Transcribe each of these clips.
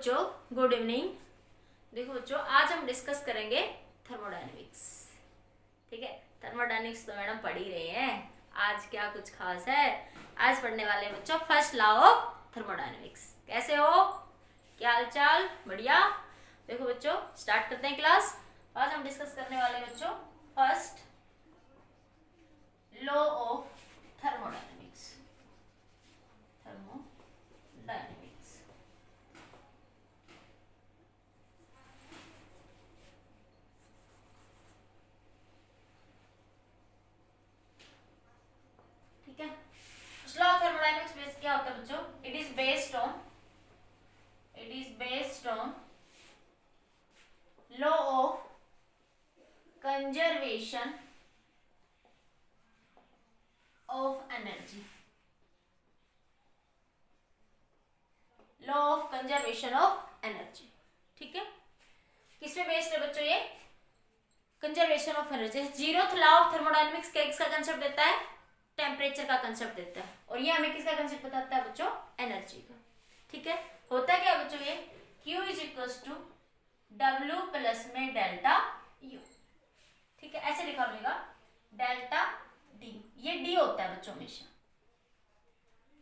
बच्चों, good evening. देखो बच्चों, आज हम डिस्कस करेंगे थर्मोडायनेमिक्स। ठीक है, थर्मोडायनेमिक्स तो मैडम पढ़ ही रहे हैं, आज क्या कुछ खास है। आज पढ़ने वाले हैं बच्चों फर्स्ट लॉ ऑफ थर्मोडायनेमिक्स। कैसे हो, क्या हाल चाल? बढ़िया। देखो बच्चों, स्टार्ट करते हैं क्लास। आज हम डिस्कस करने वाले हैं बच्चों first law of thermodynamics. Thermodynamics ठीक है। लॉ ऑफ थर्मोडायनेमिक्स बेस क्या होता है बच्चों? It is based on law of conservation of energy. Law of conservation of energy. ठीक है, किस पे बेस्ड है बच्चों ये? Conservation of energy. Zeroth law of thermodynamics किसका कंसेप्ट देता है? टेम्परेचर का कंसेप्ट देता है। और ये हमें किसका कंसेप्ट बताता है बच्चों? एनर्जी का। ठीक है, होता क्या बच्चों ये? Q is equal to W plus में डेल्टा U। ठीक है, ऐसे लिखा मिलेगा डेल्टा D। ये D होता है बच्चों हमेशा,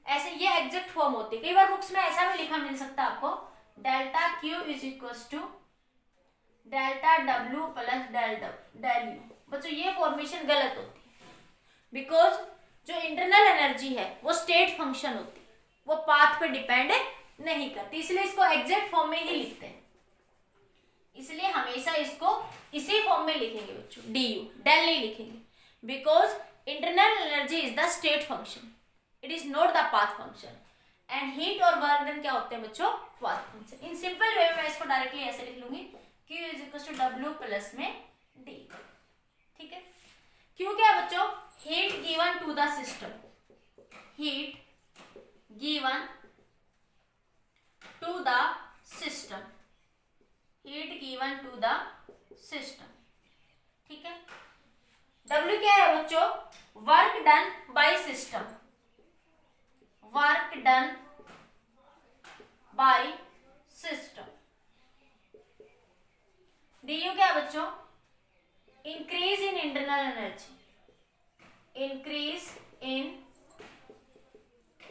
ऐसे ये एग्जैक्ट फॉर्म होती है। कई बार बुक्स में ऐसा भी लिखा मिल सकता है आपको, delta Q is equal to delta W plus del U। बच्चों ये फॉर्मेशन गलत होती है, बिकॉज जो इंटरनल एनर्जी है वो स्टेट फंक्शन होती है, वो पाथ पे डिपेंड नहीं करती, इसलिए इसको एग्जैक्ट फॉर्म में ही लिखते हैं। इसलिए हमेशा इसको इसी फॉर्म में लिखेंगे बच्चों, du, डेल नहीं लिखेंगे, because internal energy is the state function, it is not the path function. And heat और वर्क डन क्या होते हैं बच्चों? Path function. In simple way में मैं इसको डायरेक्टली ऐसे लिख लूंगी, Q is equal to W plus में D। ठीक है, क्यों क्या है बच्चों? Heat given to the system, heat given to the system, heat given to the system. ठीक है, W क्या है बच्चों? Work done by system, work done by system. DU क्या है बच्चों? Increase in internal energy, increase in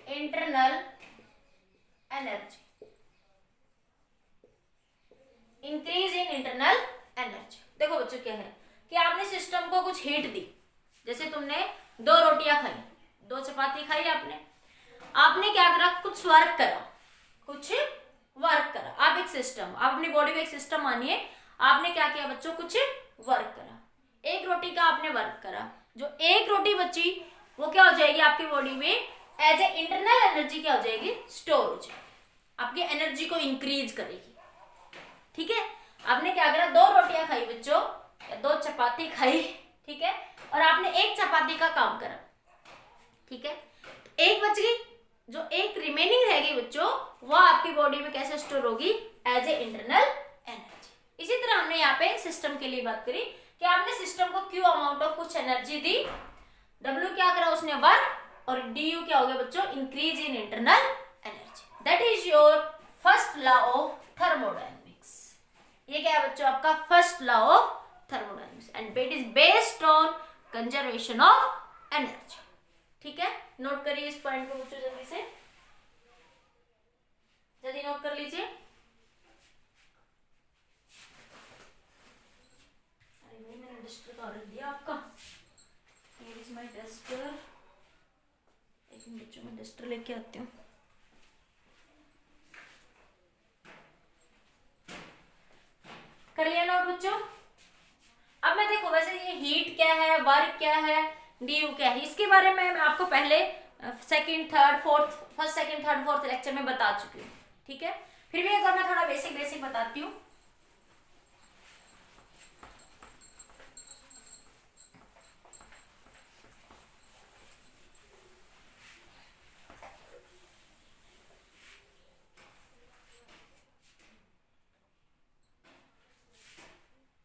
internal energy, increase in internal energy. देखो बच्चों क्या है कि आपने सिस्टम को कुछ हीट दी, जैसे तुमने 2 रोटियां खाई, 2 चपाती खाई, आपने क्या करा? कुछ वर्क करा, कुछ वर्क करा। आप एक सिस्टम, आप अपनी बॉडी को एक सिस्टम मानिए, आपने क्या किया बच्चों? कुछ वर्क करा, एक रोटी का आपने वर्क करा, जो एक रोटी बची वो क्या हो जाएगी आपकी बॉडी में? एज ए इंटरनल एनर्जी क्या हो जाएगी? स्टोर हो जाएगी, आपकी एनर्जी को इंक्रीज करेगी। ठीक है, आपने क्या करा? 2 रोटियां खाई बच्चों, या 2 चपाती खाई, ठीक है, और आपने एक चपाती का काम करा। ठीक है, एक बच गई, जो एक रिमेनिंग रह गई बच्चों, वो आपकी बॉडी में कैसे स्टोर होगी? As a internal energy. इसी तरह हमने यहाँ पे सिस्टम के लिए बात करी कि आपने सिस्टम को Q अमाउंट ऑफ कुछ एनर्जी दी, W क्या करा? उसने वर्क, और DU क्या हो गया बच्चों? Increase in internal energy. That is your first law of thermodynamics. ये क्या है बच्चों? आपका first law of thermodynamics, and it is based on conservation of energy. ठीक है, नोट करिए इस पॉइंट को बच्चों, जल्दी से जल्दी नोट कर लीजिए। अरे नहीं, मैंने डस्टर तो रख दिया आपका। Here is my duster। एक मिनट बच्चों, मैं डस्टर लेके आती हूँ। कर लिया नोट बच्चों? अब मैं देखो, वैसे ये हीट क्या है, वर्क क्या है, DU क्या है, इसके बारे में मैं आपको पहले सेकंड थर्ड फोर्थ लेक्चर में बता चुकी हूँ। ठीक है, फिर भी अगर मैं थोड़ा बेसिक बताती हूँ।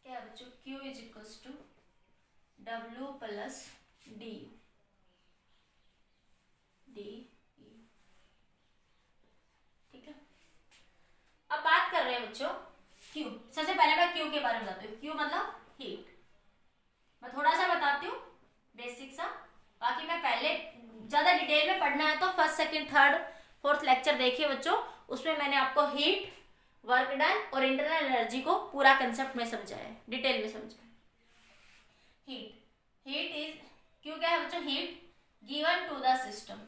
क्या बच्चों? Q is equal to W plus DU। ठीक है, अब बात बच्चों Q। सबसे पहले मैं Q के बारे में बताती हूँ। Q मतलब हीट। मैं थोड़ा सा बताती हूँ बेसिक सा, बाकी मैं पहले ज्यादा डिटेल में पढ़ना है तो first second third fourth lecture देखिए बच्चों, उसमें मैंने आपको हीट, वर्क डन और इंटरनल एनर्जी को पूरा कंसेप्ट में समझाया है, डिटेल में समझाया। हीट इज, क्यों क्या है बच्चों, heat given to the system.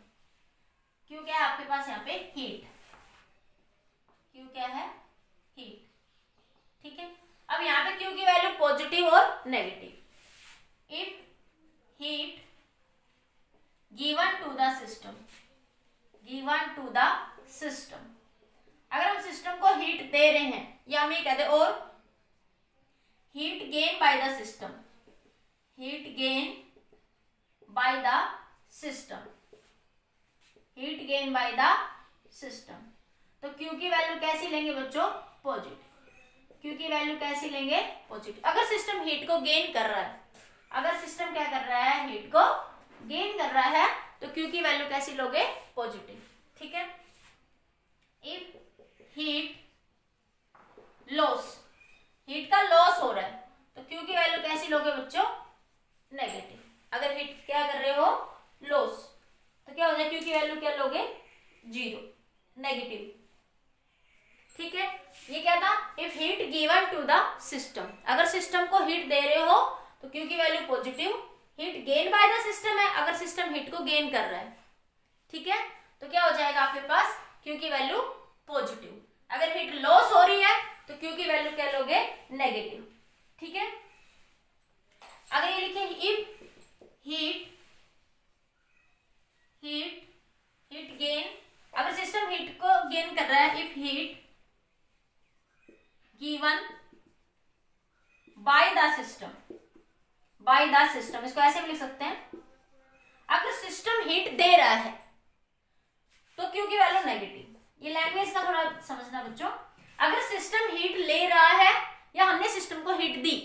क्यों क्या है आपके पास यहाँ पे हीट, क्यों क्या है हीट, ठीक है। अब यहाँ पे क्यू की वैल्यू पॉजिटिव और negative. If heat given to the system, given to the system, अगर हम सिस्टम को हीट दे रहे हैं या हम ये कहते हैं, और heat gain by the system, heat gain by the system, heat gain by the system, तो Q की वैल्यू कैसी लेंगे बच्चों, पॉजिटिव। Q की वैल्यू कैसी लेंगे, पॉजिटिव। अगर सिस्टम हीट को गेन कर रहा है, अगर सिस्टम क्या कर रहा है, हीट को गेन कर रहा है, तो Q की वैल्यू कैसी लोगे, पॉजिटिव, ठीक है। इफ हीट लॉस, हीट का लॉस हो रहा है, तो Q की वैल्यू कैसी लोगे बच्चों, नेगेटिव। अगर हीट क्या कर रहे हो, लॉस, तो क्या हो जाए, Q की वैल्यू क्या लोगे, 0, नेगेटिव, ठीक है। ये क्या था, if heat given to the system, अगर सिस्टम को हीट दे रहे हो तो Q की value positive. Heat gain by the system है, अगर सिस्टम हीट को गेन कर रहा है, ठीक है, तो क्या हो जाएगा आपके पास, Q की वैल्यू पॉजिटिव। अगर हीट लॉस हो रही है तो Q की वैल्यू क्या लोगे, नेगेटिव, ठीक है। अगर ये लिखे इफ हीट गेन, अगर सिस्टम हीट को गेन कर रहा है, if heat given by the system, by the system, इसको ऐसे भी लिख सकते हैं, अगर सिस्टम हीट दे रहा है तो Q की वैल्यू नेगेटिव। ये लैंग्वेज का थोड़ा समझना बच्चों, अगर सिस्टम हीट ले रहा है या हमने सिस्टम को हीट दी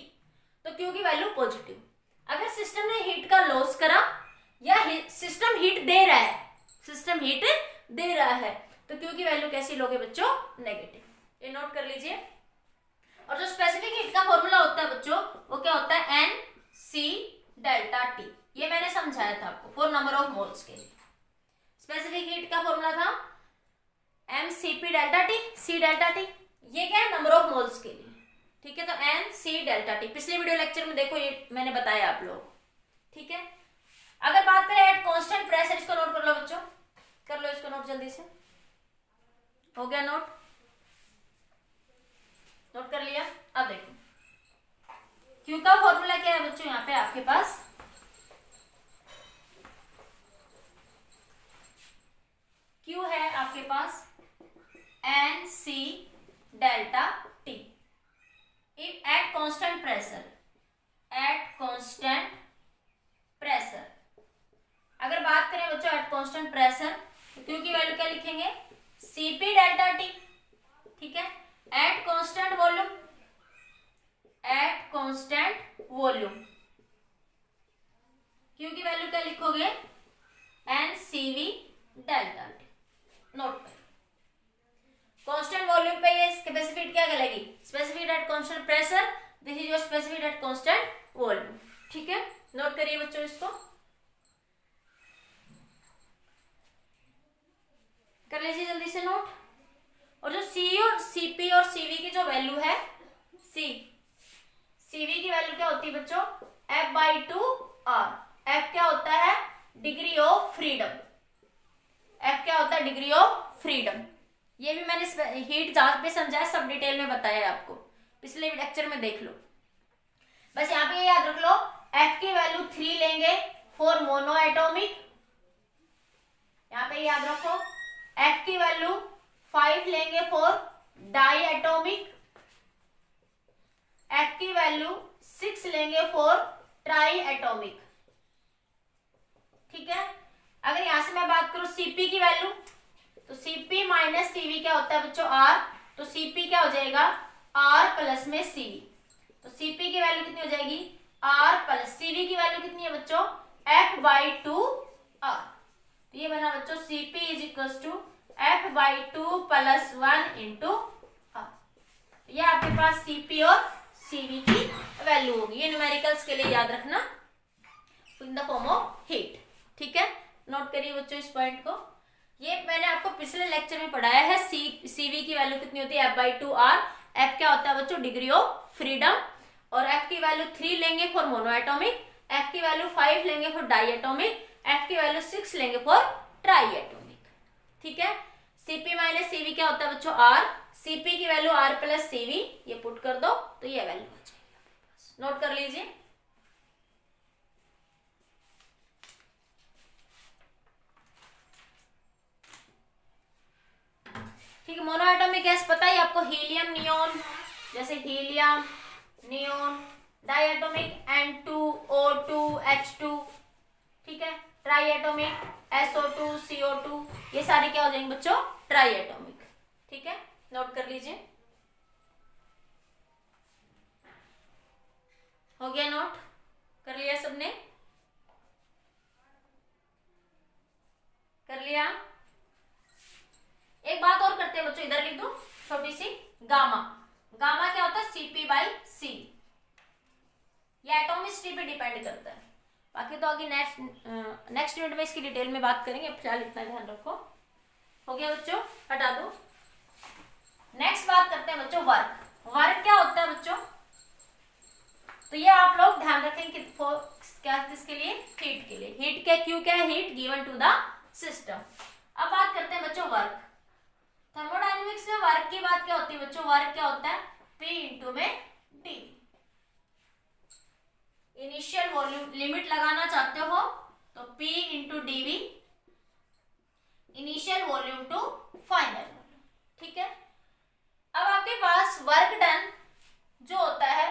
तो Q की वैल्यू पॉजिटिव। अगर सिस्टम ने हीट का लॉस करा या सिस्टम हीट दे रहा है, सिस्टम हीट दे रहा है, तो Q की वैल्यू कैसी लोगे बच्चों, नेगेटिव। ये नोट कर लीजिए। और जो स्पेसिफिक हीट का फॉर्मूला होता है बच्चों, वो क्या होता है, NC डेल्टा T। ये मैंने समझाया था आपको फॉर नंबर ऑफ मोल्स के लिए। स्पेसिफिक हीट का फॉर्मूला था mCp delta T, C delta T, ये क्या है, नंबर ऑफ मोल्स के लिए, ठीक है। तो NC डेल्टा T पिछले वीडियो लेक्चर में देखो, ये मैंने बताया आप लोग, ठीक है। अगर बात करें एट कांस्टेंट प्रेशर, इसको नोट कर लो बच्चों, कर लो इसको नोट जल्दी से, हो गया नोट, नोट कर लिया। अब देखो Q का फॉर्मूला क्या है बच्चों, यहाँ पे आपके पास Q है आपके पास NC delta T। If at constant pressure, at constant pressure, अगर बात करें बच्चों एट कांस्टेंट प्रेशर, तो Q की वैल्यू क्या लिखेंगे, Cp डेल्टा T, ठीक है। At constant volume, at constant volume Q की वैल्यू क्या लिखोगे, NCV डेल्टा T। नोट कर, कांस्टेंट वॉल्यूम पे ये कैपेसिटी क्या कहलाएगी, specific at constant pressure, this is your specific at constant volume, ठीक है। नोट करिए बच्चों इसको, कर लीजिए जल्दी से नोट। और जो C और Cp और Cv की जो वैल्यू है, Cv की वैल्यू क्या होती है बच्चों, F/2R। F क्या होता है, डिग्री ऑफ फ्रीडम, F क्या होता है, डिग्री ऑफ फ्रीडम। ये भी मैंने हीट जांच पे समझाया, सब डिटेल में बताया आपको, पिछले लेक्चर में देख लो। बस यहाँ पे याद रख लो, F की वैल्यू 3 लेंगे फॉर मोनो एटॉमिक, यहाँ पे याद रखो, F की वैल्यू 5 लेंगे फॉर डाई एटॉमिक, F की वैल्यू 6 लेंगे फॉर ट्राई एटॉमिक, ठीक है। अगर यहां से मैं बात करूं Cp की वैल्यू, तो Cp माइनस Cv क्या होता है बच्चों, R, तो Cp क्या हो जाएगा, R प्लस में Cv, तो Cp की वैल्यू कितनी हो जाएगी, R प्लस Cv की वैल्यू कितनी है बच्चों, F/2R। तो ये बना बच्चों Cp is equal to F/2 + 1 × R। ये आपके पास सीपी और सीवी की वैल्यू होगी। ये न्यूमेरिकल्स के लिए याद रखना, in the form of heat. ठीक है, नोट करिए बच्चों इस पॉइंट को। ये मैंने आपको पिछले लेक्चर में पढ़ाया है। सीवी की वैल्यू कितनी होती है, F/2R। F क्या होता है बच्चों, डिग्री ऑफ फ्रीडम। और F की वैल्यू 3 लेंगे फॉर मोनो एटॉमिक, F की वैल्यू 5 लेंगे फॉर डाई एटॉमिक, F की वैल्यू 6 लेंगे फॉर ट्राई एटॉमिक। ठीक है, Cp माइनस Cv क्या होता है बच्चों, R। Cp की वैल्यू R प्लस Cv, ये पुट कर दो तो ये वैल्यू हो जाएगी। नोट कर लीजिए। ठीक है, मोनो एटॉमिक गैस पता है आपको, हीलियम नियोन, जैसे helium neon. Diatomic N2O2 H2। ठीक है, ट्राई एटॉमिक SO2 CO2, ये सारे क्या हो जाएंगे बच्चों, ट्राई एटॉमिक। ठीक है, नोट कर लीजिए। हो गया, नोट कर लिया सबने, कर लिया। एक बात और करते हैं बच्चों, इधर लिख दो छोटी सी, गामा। गामा क्या होता है, Cp/C। ये एटॉमिसिटी पे डिपेंड करता है, बाकी तो आगे नेक्स्ट यूनिट में इसकी डिटेल में बात करेंगे, फिलहाल इतना ध्यान रखो। हो गया बच्चों, हटा दो। नेक्स्ट बात करते हैं बच्चों वर्क। वर्क क्या होता है बच्चों, तो ये आप लोग ध्यान रखें कि क्या, किसके लिए, हीट के लिए। हीट क्या, क्यों क्या है, heat given to the system. अब बात करते हैं बच्चों वर्क। थर्मोडायनेमिक्स में वर्क की बात क्या होती है बच्चों, वर्क क्या होता है, P इंटू में डी। इनिशियल वॉल्यूम लिमिट लगाना चाहते हो तो P into DV, initial volume to final volume. ठीक है, अब आपके पास वर्क डन जो होता है,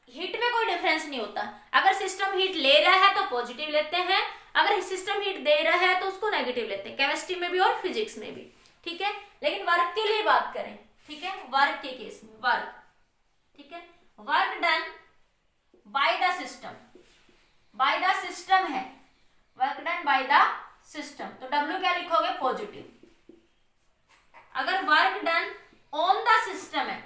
हीट में कोई डिफरेंस नहीं होता। अगर सिस्टम हीट ले रहा है तो पॉजिटिव लेते हैं, अगर सिस्टम हीट दे रहा है तो उसको नेगेटिव लेते हैं, केमिस्ट्री में भी और फिजिक्स में भी। ठीक है, लेकिन वर्क के लिए बात करें, ठीक है, वर्क के केस में वर्क, ठीक है, work done by the system, by the system है, work done by the system, तो W क्या लिखोगे, पॉजिटिव। अगर work done on the system है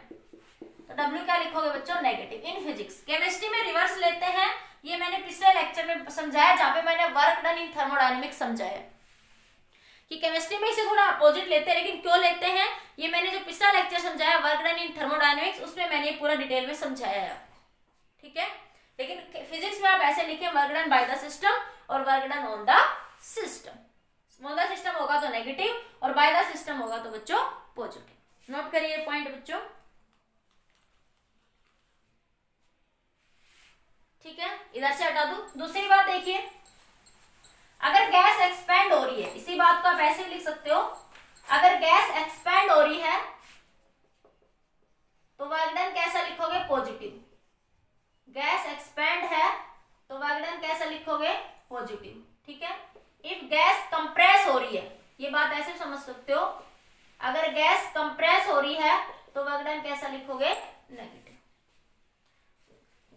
तो W क्या लिखोगे बच्चों, नेगेटिव। इन फिजिक्स, केमिस्ट्री में रिवर्स लेते हैं, ये मैंने पिछले लेक्चर में समझाया, जहां पे मैंने वर्क डन इन थर्मोडायनेमिक्स समझाया कि केमिस्ट्री में इसे थोड़ा अपोजिट लेते हैं, लेकिन क्यों लेते हैं, ये मैंने जो पिछला लेक्चर समझाया वर्क डन इन थर्मोडायनेमिक्स, उसमें मैंने ये पूरा डिटेल में समझाया है। ठीक है, लेकिन फिजिक्स में आप ऐसे लिखे, work done by the system और work done on the system. On the system होगा तो नेगेटिव और बाय द सिस्टम होगा तो बच्चों पॉजिटिव। नोट करिए पॉइंट बच्चों। ठीक है, इधर से हटा दूं। दूसरी बात देखिए, अगर गैस एक्सपैंड हो रही है, इसी बात को आप ऐसे लिख सकते हो, अगर गैस एक्सपैंड हो रही है तो वर्क डन कैसा लिखोगे, पॉजिटिव। गैस एक्सपैंड है तो वर्क डन कैसा लिखोगे, पॉजिटिव। ठीक है, इफ गैस कंप्रेस हो रही है, ये बात ऐसे समझ सकते हो, अगर गैस कंप्रेस हो रही है तो वर्क डन कैसा लिखोगे, नेगेटिव।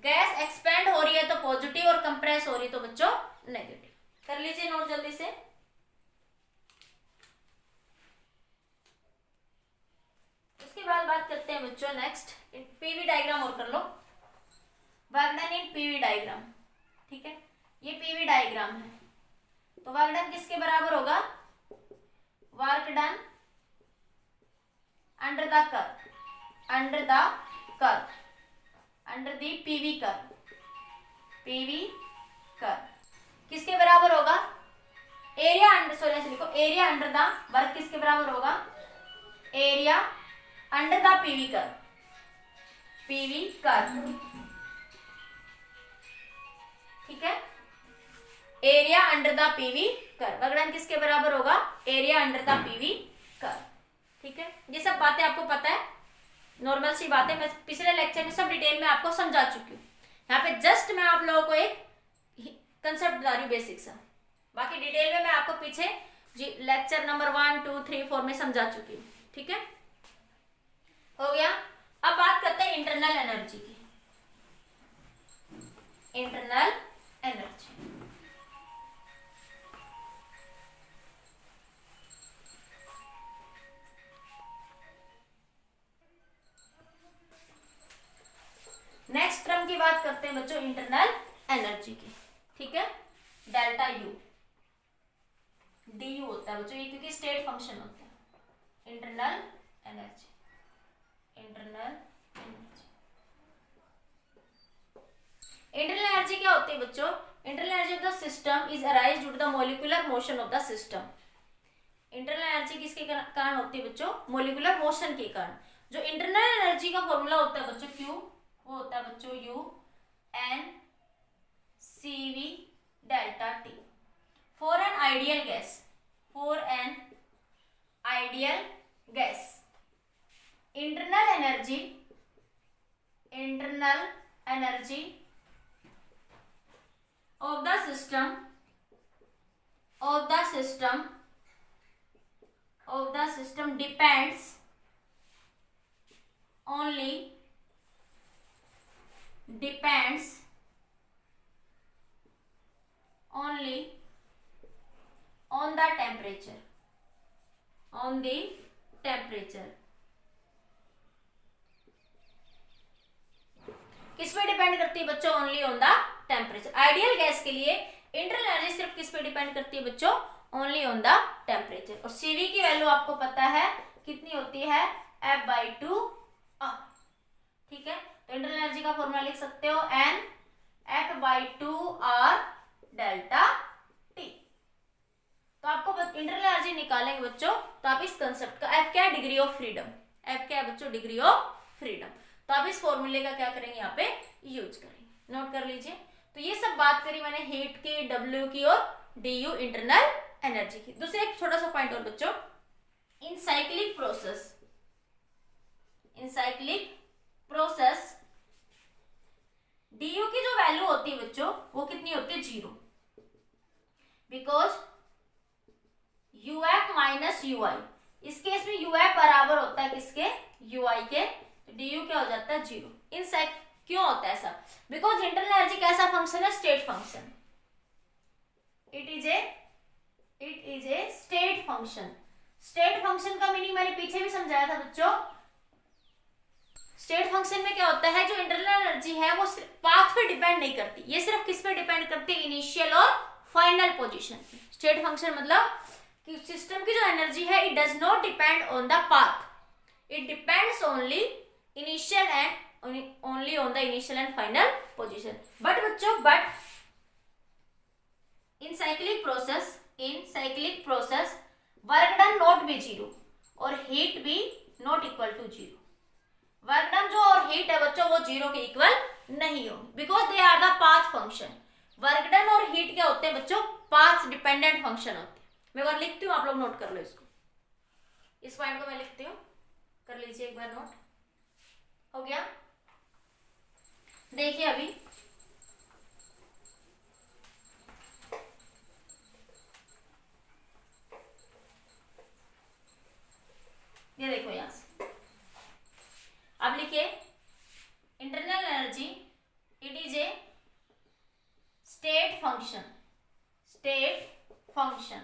गैस एक्सपैंड हो रही है तो पॉजिटिव और कंप्रेस हो रही है तो बच्चों नेगेटिव। कर लीजिए नोट जल्दी से। उसके बाद बात करते हैं बच्चों नेक्स्ट, पीवी डायग्राम और कर लो, work done in PV diagram. ठीक है, ये पीवी डायग्राम है, तो वर्क डन किसके बराबर होगा, work done under the curve, under the curve, under the PV curve, PV curve किसके बराबर होगा, एरिया अंडर, सॉरी ऐसे लिखो, एरिया अंडर द वर्क किसके बराबर होगा, area under the PV curve, PV curve. ठीक है, area under the PV curve, work done किसके बराबर होगा, area under the PV curve. ठीक है, ये सब बातें आपको पता है, नॉर्मल सी बातें मैं पिछले लेक्चर में सब डिटेल में आपको समझा चुकी हूँ। यहाँ पे जस्ट मैं आप लोगों को एक कंसेप्ट बता रही हूँ बेसिक सा, बाकी डिटेल में मैं आपको पीछे लेक्चर नंबर 1, 2, 3, 4 में समझा चुकी हूँ। ठीक है, हो गया। अब बात करते हैं इंटरनल एनर्जी की, इंटरनल एनर्जी। नेक्स्ट टर्म की बात करते हैं बच्चों इंटरनल एनर्जी की, ठीक है। डेल्टा यू डी यू होता है बच्चों ये, क्योंकि स्टेट फंक्शन होता है। Internal energy, internal energy, internal energy क्या होती है बच्चों? Internal energy of the system is arise due to the molecular motion of the system. Internal energy किसके कारण होती है बच्चों? मोलिकुलर मोशन के कारण। जो इंटरनल एनर्जी का फॉर्मूला होता है बच्चों क्यू, वो होता है बच्चों U N C V delta T for an ideal gas, for an ideal gas. Internal energy, internal energy of the system, of the system, of the system depends only, depends only on the temperature, on the temperature। किस पे depend करती है बच्चों? Only on the temperature. Ideal gas के लिए internal energy सिर्फ किस पे डिपेंड करती है बच्चों? Only on the temperature. और सीवी की वैल्यू आपको पता है कितनी होती है? F/2 R, ठीक है। तो इंटरनल एनर्जी का फॉर्मूला लिख सकते हो N F/2 R delta T। तो आपको इंटरनल एनर्जी निकालेंगे बच्चों, तो आप इस कंसेप्ट का F क्या है? Degree of freedom. F क्या है बच्चों? Degree of freedom. तो आप इस फॉर्मूले का क्या करेंगे? यहाँ पे यूज करेंगे, नोट कर लीजिए। तो ये सब बात करी मैंने हीट की, डब्ल्यू की और डी यू इंटरनल एनर्जी की। दूसरा एक छोटा सा पॉइंट और बच्चों, इन cyclic process, in cyclic process D you की जो वैल्यू होती है बच्चों वो कितनी होती है? 0, because U F minus U I. इस केस में यू एफ बराबर होता है किसके? यू आई के। डी यू क्या हो जाता है? 0। इन क्यों होता है ऐसा? बिकॉज इंटरनल एनर्जी कैसा फंक्शन है? State function. It is a state function. State function का मीनिंग मैंने पीछे भी समझाया था बच्चों। स्टेट फंक्शन में क्या होता है? जो इंटरनल एनर्जी है वो पाथ पे डिपेंड नहीं करती, ये सिर्फ किस पे डिपेंड करती है? इनिशियल और फाइनल पोजीशन। स्टेट फंक्शन मतलब कि सिस्टम की जो एनर्जी है it does not depend on the path, it depends only initial and only on the initial and final position। but बच्चों in cyclic process work done not be 0 और heat भी not equal to 0। Work done जो और heat है बच्चों वो 0 के equal नहीं होगी, because they are the path function. Work done और हीट क्या होते हैं बच्चों? पाथ डिपेंडेंट फंक्शन होते हैं। मैं एक बार लिखती हूँ, आप लोग नोट कर लो इसको। इस पॉइंट को मैं लिखती हूँ, कर लीजिए एक बार नोट। हो गया? देखिए अभी ये देखो यहां से, अब लिखिए internal energy it is a state function. State function,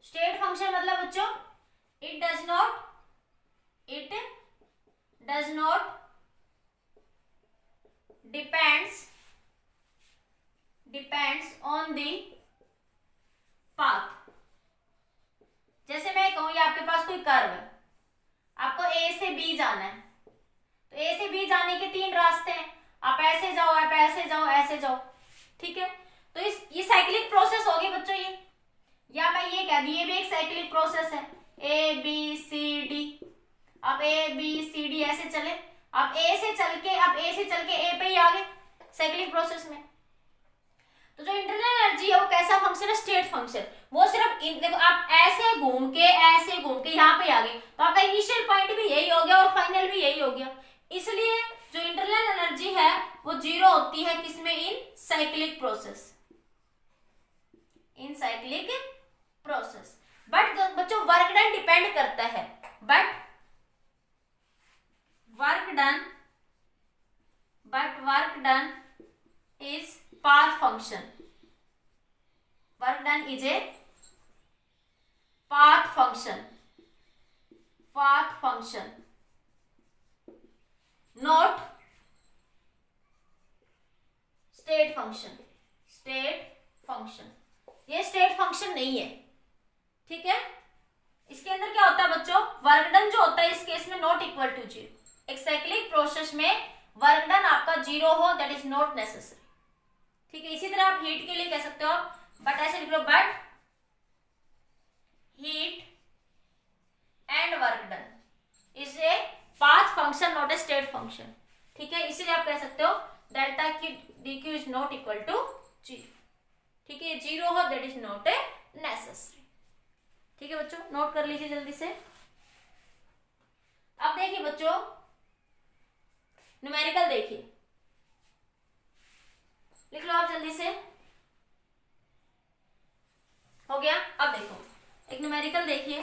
state function मतलब बच्चों it does not depends on the path। जैसे मैं कहूं ये आपके पास कोई कर्व है, आपको ए से बी जाना है, तो ए से बी जाने के 3 रास्ते हैं। आप ऐसे जाओ, आप ऐसे जाओ, ऐसे जाओ, ठीक है। तो ये साइक्लिक प्रोसेस होगी बच्चों ये, या मैं ये कह दी ये भी एक साइक्लिक प्रोसेस है। ए बी सी डी, अब ए बी सी डी ऐसे चले, आप ए से चल के ए पे ही आ गए साइक्लिक प्रोसेस में। तो जो इंटरनल एनर्जी है वो कैसा फंक्शन है? State function. वो सिर्फ देखो आप ऐसे घूम के यहाँ पे आ गए, तो आपका इनिशियल पॉइंट भी यही हो गया और फाइनल भी यही हो गया। इसलिए जो इंटरनल एनर्जी है वो 0 होती है किसमें? इन cyclic process, in cyclic process. But बच्चों वर्क डन डिपेंड करता है, but work done is path function। work done is a path function, not function, state function. ये स्टेट फंक्शन नहीं है, ठीक है। इसके अंदर क्या होता है बच्चों, वर्क डन जो होता है इस केस में नॉट इक्वल टू 0। एक साइक्लिक प्रोसेस में वर्क डन आपका 0 हो दैट इज नॉट नेसेसरी, ठीक है। इसी तरह आप हीट के लिए कह सकते हो, बट ऐसे लिख लो, but heat and work done is a path function not a state function, ठीक है। इसीलिए आप कह सकते हो delta Q D Q is not equal to 0, ठीक है। 0 हो that is not a necessary, ठीक है बच्चों, नोट कर लीजिए जल्दी से। अब देखिए बच्चों, न्यूमेरिकल देखिए, लिख लो आप जल्दी से, हो गया। अब देखो एक न्यूमेरिकल देखिए,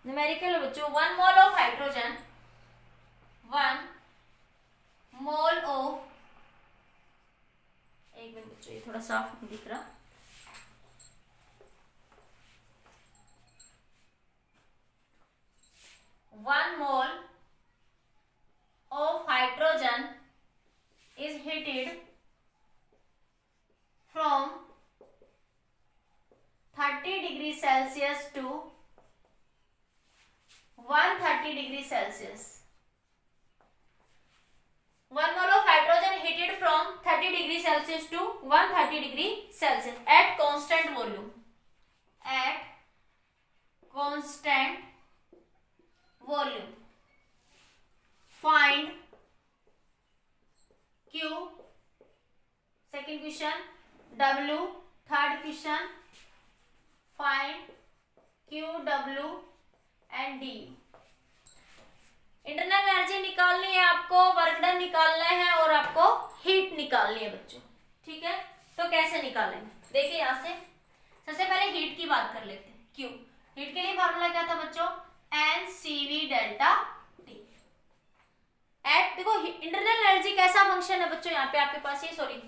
न्यूमेरिकल बच्चों, 1 mole of hydrogen, 1 mole of, एक मिनट बच्चों ये थोड़ा साफ नहीं दिख रहा, 1 mole of hydrogen is heated from 30 degrees Celsius to 130 degrees Celsius. 1 mole of hydrogen heated from 30 degrees Celsius to 130 degrees Celsius at constant volume. At constant volume. Find Q. Second question. W. Third question. Find Q, W and D. Internal energy निकालनी है आपको, work done निकालना है और आपको heat निकालनी है बच्चों, ठीक है। तो कैसे निकालेंगे, देखिए यहां से सबसे पहले हीट की बात कर लेते हैं। क्यू, हीट के लिए फॉर्मूला क्या था बच्चों, NCV डेल्टा T। एट देखो इंटरनल एनर्जी कैसा फंक्शन है बच्चों, यहाँ पे आपके पास ये सॉरी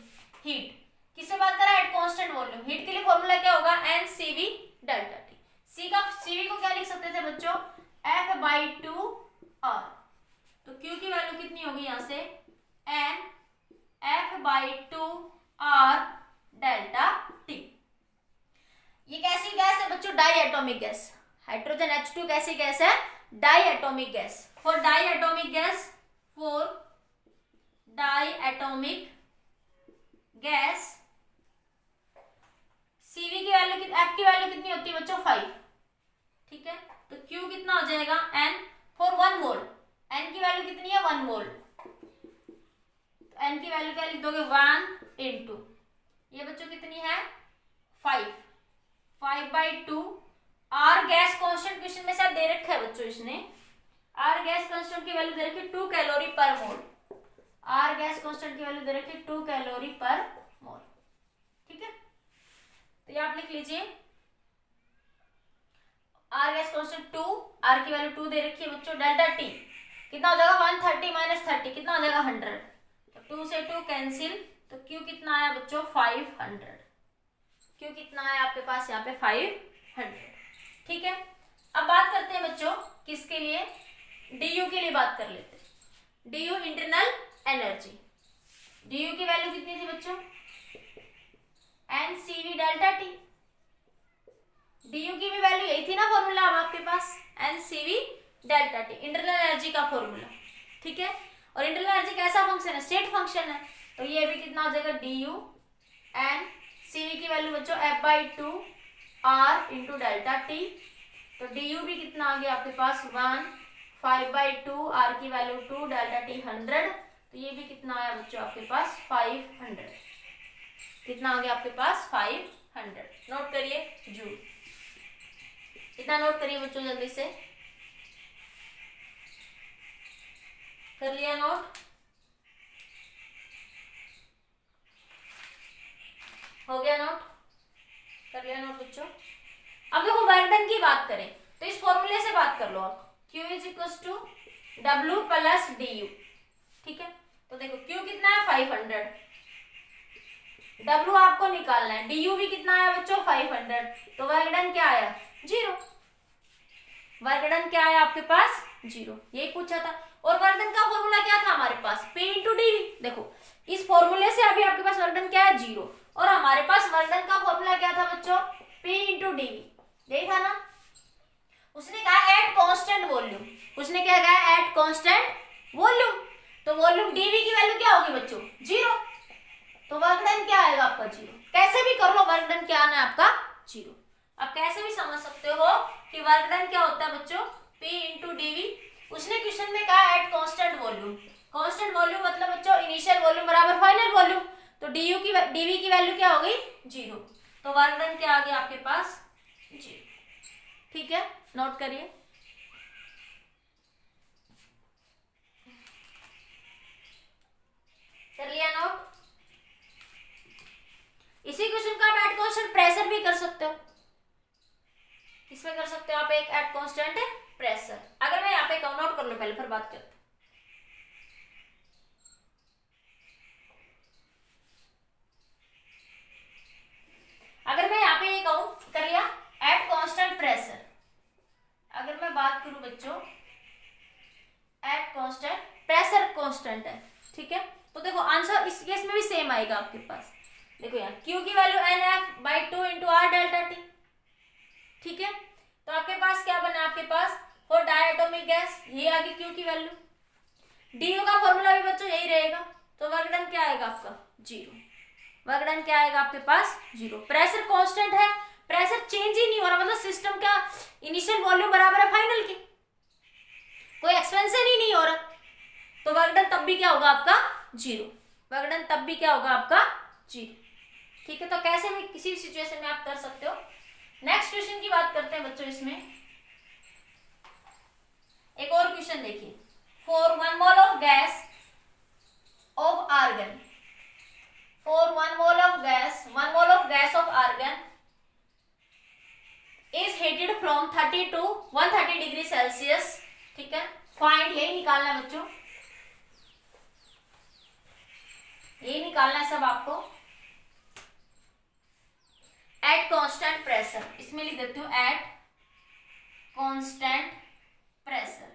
हीट किससे बात करा, एट कांस्टेंट वॉल्यूम। हीट के लिए फॉर्मूला क्या होगा, NCV डेल्टा T। CV को क्या लिख सकते थे बच्चों, F/2 R। तो Q की वैल्यू कितनी होगी यहां से, N F/2 R delta T। ये कैसी गैस है बच्चों, die atomic gas. Hydrogen H2 कैसी गैस है, diatomic gas. For diatomic gas, for diatomic gas CV की वैल्यू, F की वैल्यू कितनी होती है बच्चों, 5, ठीक है। तो Q कितना हो जाएगा, N फॉर 1 मोल, N की वैल्यू कितनी है, 1 मोल। तो N की वैल्यू क्या लिख दोगे, 1 इंटू ये बच्चों कितनी है, 5, 5/2 R गैस कांस्टेंट क्वेश्चन में से दे रखा है बच्चों, इसने R गैस कांस्टेंट की वैल्यू दे रखी है 2 कैलोरी पर मोल। R गैस कांस्टेंट की वैल्यू दे रखी है 2 कैलोरी पर मोल, ठीक है। तो ये आप लिख लीजिए, R गैस कांस्टेंट 2, R की वैल्यू 2 दे रखी है बच्चों, डेल्टा T कितना हो जाएगा, 130 माइनस 30 कितना हो जाएगा, 100। तो 2 से 2 कैंसिल, तो Q कितना आया बच्चों, 500। Q कितना आया आपके पास यहाँ पे, 500, ठीक है। अब बात करते हैं बच्चों किसके लिए, DU के लिए बात कर लेते हैं। DU इंटरनल एनर्जी, DU की वैल्यू कितनी थी बच्चों, NCV डेल्टा T। DU की भी वैल्यू यही थी ना फॉर्मूला, अब आपके पास NCV delta T internal energy का फॉर्मूला, ठीक है। और इंटरनल एनर्जी कैसा फंक्शन है, स्टेट फंक्शन है। तो ये भी कितना हो जाएगा, DU NCV की वैल्यू बच्चों F/2 R into delta T। तो DU भी कितना आ गया आपके पास, 1, 5/2 R की वैल्यू 2, डेल्टा T 100। तो ये भी कितना आया बच्चों आपके पास, 500। कितना आ गया आपके पास, 500। नोट करिए जूल, इतना नोट करिए बच्चों जल्दी से, कर लिया नोट, हो गया नोट, कर लिया नोट बच्चों। अब देखो वर्क डन की बात करें तो इस फॉर्मूले से बात कर लो आप, Q is equal to W plus DU, ठीक है। तो देखो Q कितना है, 500 W आपको निकालना है, DU भी कितना आया बच्चों 500, तो वर्क डन क्या आया 0, वर्क डन क्या आया आपके पास 0, यही पूछा था। और वर्क डन का फॉर्मूला क्या था हमारे पास P इंटू DV, देखो इस फॉर्मूले से अभी आपके पास वर्क डन क्या है 0, और हमारे पास वर्क डन का फॉर्मूला क्या था बच्चों P इंटू DV, यही था ना। उसने कहा एट कांस्टेंट वॉल्यूम, उसने क्या कहा एट कांस्टेंट वॉल्यूम, तो वॉल्यूम डीवी की वैल्यू क्या होगी बच्चों 0, तो वर्क डन क्या आएगा आपका 0। कैसे भी कर लो वर्क डन क्या आना है आपका 0। अब कैसे भी समझ सकते हो कि वर्क डन क्या होता है बच्चों P इंटू डीवी। उसने क्वेश्चन में कहा eight constant volume, constant volume मतलब बच्चों इनिशियल वॉल्यूम बराबर फाइनल वॉल्यूम, तो डीवी की वैल्यू क्या होगी 0, तो वर्क डन क्या आ गया आपके पास 0। ठीक है, नोट करिए। कर लिया नोट। इसी क्वेश्चन का आप एट कांस्टेंट प्रेशर भी कर सकते हो, किसमें कर सकते हो आप एक एट कांस्टेंट प्रेशर। अगर मैं यहाँ पे कहूँ, नोट कर लो पहले फिर बात करते। अगर मैं यहाँ पे ये कहूँ, कर लिया एट कांस्टेंट प्रेशर, अगर मैं बात करूं बच्चों एट कांस्टेंट प्रेशर कांस्टेंट है, ठीक है, तो देखो आंसर इस केस में भी सेम आएगा आपके पास। देखो यहाँ Q की value NF/2 into R delta T, ठीक है, तो आपके पास क्या बना आपके पास फॉर डायटोमिक गैस, ये आ गई Q की वैल्यू। DU का फॉर्मूला भी बच्चों यही रहेगा, तो वर्क डन क्या आएगा आपका 0, वर्क डन क्या आएगा आपके पास 0। प्रेशर कांस्टेंट है, प्रेशर चेंज ही नहीं हो रहा, मतलब सिस्टम का इनिशियल वॉल्यूम बराबर है फाइनल के, कोई एक्सपेंशन ही नहीं हो रहा, तो वर्क डन तब भी क्या होगा आपका 0, वर्क डन तब भी क्या होगा आपका 0। ठीक है, तो कैसे भी किसी भी सिचुएशन में आप कर सकते हो। नेक्स्ट क्वेश्चन की बात करते हैं बच्चों, इसमें एक और क्वेश्चन देखिए। For 1 mole of gas of argon, for 1 mole of gas, 1 mole of gas of argon is heated from 30 to 130 degree Celsius, ठीक है, फाइंड, यही निकालना है बच्चों, यही निकालना है सब आपको, एट कांस्टेंट प्रेशर, इसमें लिख देती हूँ एट कांस्टेंट प्रेशर,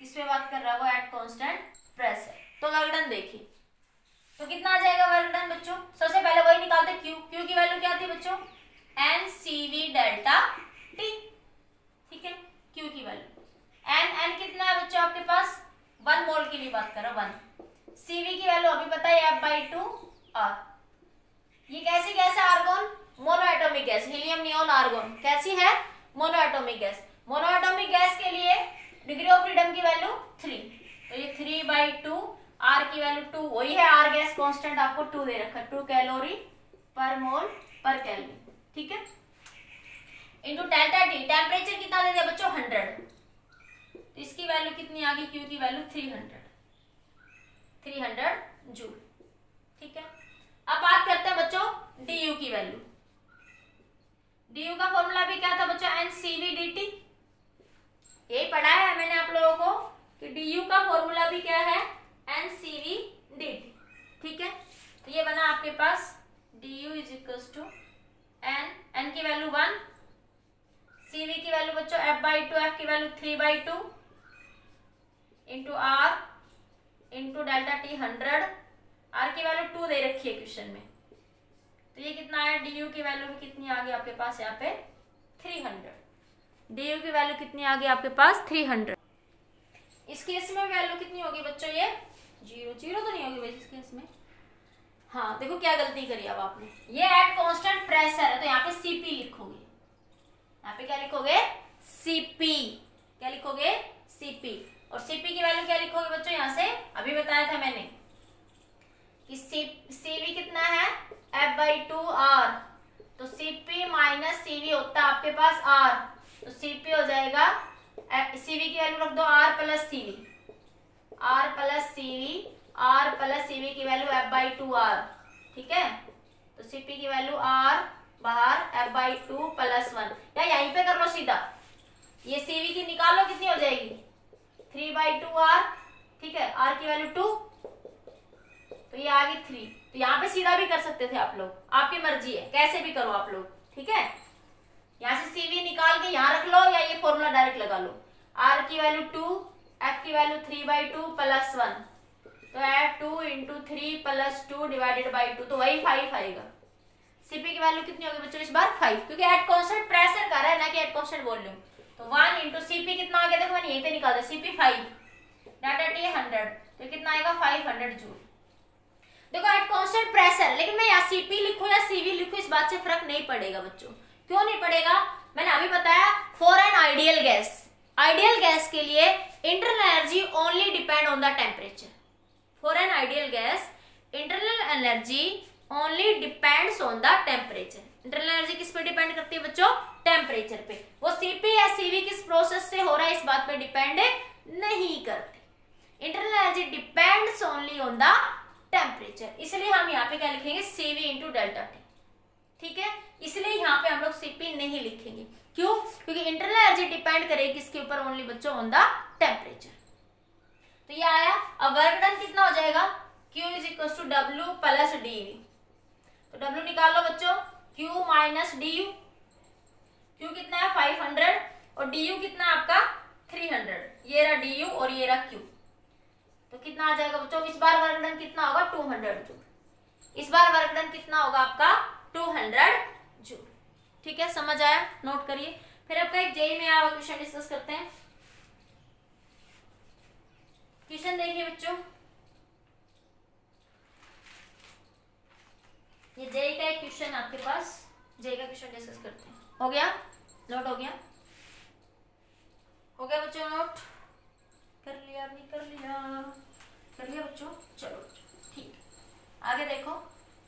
किस पे बात कर रहा है वो एट कांस्टेंट प्रेशर। तो वर्क डन देखिए, तो कितना आ जाएगा वर्क डन बच्चों, सबसे पहले वही निकालते Q की वैल्यू क्या थी बच्चों NCV डेल्टा T, ठीक है, Q की वैल्यू, N कितना है बच्चों आपके पास 1 मोल के लिए बात कर रहा 1, CV की वैल्यू अभी पता है F/2 R। ये कैसी गैस है argon, monoatomic gas, helium neon argon कैसी है मोनोएटॉमिक गैस। मोनोएटॉमिक गैस के लिए डिग्री ऑफ फ्रीडम की वैल्यू 3, तो ये 3/2, R की वैल्यू 2, वही है R गैस कांस्टेंट आपको 2 दे रखा है, 2 कैलोरी पर मोल पर केल्विन, ठीक है, इंटू डेल्टा T, टेम्परेचर कितना दे दिया बच्चों 100, तो इसकी वैल्यू कितनी आ गई Q की वैल्यू 300 जूल, ठीक है। अब बात करते हैं बच्चों DU की वैल्यू, DU का फॉर्मूला भी क्या था बच्चों NCV/dt, यही पढ़ा है मैंने आप लोगों को कि DU का फॉर्मूला भी क्या है NCV/dt, ठीक है, तो ये बना आपके पास DU is equals to N की वैल्यू 1, CV की वैल्यू बच्चों F/2, F की value 3/2 into R into delta T 100, R की वैल्यू 2 दे रखी है क्वेश्चन में, तो ये कितना आया DU की वैल्यू भी कितनी आ गई आपके पास यहाँ पे 300, DU की वैल्यू कितनी आ गई आपके पास 300। इस केस में वैल्यू कितनी होगी बच्चों ये 0 तो नहीं होगी भाई इस केस में। हाँ देखो क्या गलती करी अब आपने, ये एट कांस्टेंट प्रेशर है तो यहाँ पे CP लिखोगे, यहाँ पे क्या लिखोगे CP, क्या लिखोगे CP, और CP की वैल्यू क्या लिखोगे बच्चों यहाँ से अभी बताया था मैंने कि CV कितना है F/2 R, तो CP माइनस CV होता है आपके पास R, तो CP हो जाएगा CV की वैल्यू रख दो R plus CV, R plus CV, R plus CV की वैल्यू F/2 R, ठीक है, तो CP की वैल्यू R बाहर F/2 प्लस 1, या यहीं पे कर लो सीधा, ये CV की निकालो कितनी हो जाएगी 3/2 R, ठीक है, R की वैल्यू 2, तो ये आ गई 3, तो तो यहाँ पे सीधा भी कर सकते थे आप लोग, आपकी मर्जी है, कैसे भी करो आप लोग, ठीक है। यहाँ से CV निकाल के यहाँ रख लो या ये फॉर्मूला डायरेक्ट लगा लो। R की वैल्यू 2, F की वैल्यू 3/2 प्लस 1, तो है 2 इंटू 3 प्लस 2 डिवाइडेड बाई 2, तो वही 5 आएगा। CP की वैल्यू कितनी होगी बच्चों इस बार 5, क्योंकि एट कांस्टेंट प्रेशर कर रहा है ना कि एट कांस्टेंट वॉल्यूम। तो 1 इंटू CP कितना आ गया, देखो मैंने यहीं पे निकाल दिया, CP 5 डाटा T 100, तो कितना आएगा 500 जूल। देखो एट कांस्टेंट प्रेशर, लेकिन मैं यहाँ CP लिखूं या CV लिखूं इस बात से फर्क नहीं पड़ेगा बच्चों। क्यों नहीं पड़ेगा, मैंने अभी बताया, for an ideal gas, ideal gas के लिए internal energy only depend on the temperature. For an ideal gas internal energy only depends on the temperature. Internal energy किस पे डिपेंड करती है बच्चों, टेम्परेचर पे। वो CP या CV किस प्रोसेस से हो रहा है इस बात पे डिपेंड नहीं करती। Internal energy depends only on the temperature, इसलिए हम यहाँ पे क्या लिखेंगे CV इंटू डेल्टा T, ठीक है। इसलिए यहाँ पे हम लोग CP नहीं लिखेंगे, क्यों, क्योंकि इंटरनल एनर्जी डिपेंड करेगी किसके ऊपर, ओनली बच्चों ऑन द टेम्परेचर। तो ये आया। अब वर्क डन कितना हो जाएगा, Q is equal to W plus DU, तो W निकाल लो बच्चों, Q माइनस DU, Q कितना है 500 और DU कितना आपका 300, ये रहा DU और ये रहा Q, तो कितना आ जाएगा बच्चों, इस बार वर्क डन कितना होगा 200 जूल, इस बार वर्क डन कितना होगा आपका 200 जूल, ठीक है। समझ आया, नोट करिए। फिर आपका एक जेई में आया हुआ क्वेश्चन डिस्कस करते हैं। क्वेश्चन देखिए बच्चों, ये जेई का एक क्वेश्चन आपके पास, जेई का क्वेश्चन डिस्कस करते हैं। हो गया, नोट हो गया, हो गया बच्चों, नोट कर लिया, भी कर लिया बच्चों, चलो बच्चों ठीक है। आगे देखो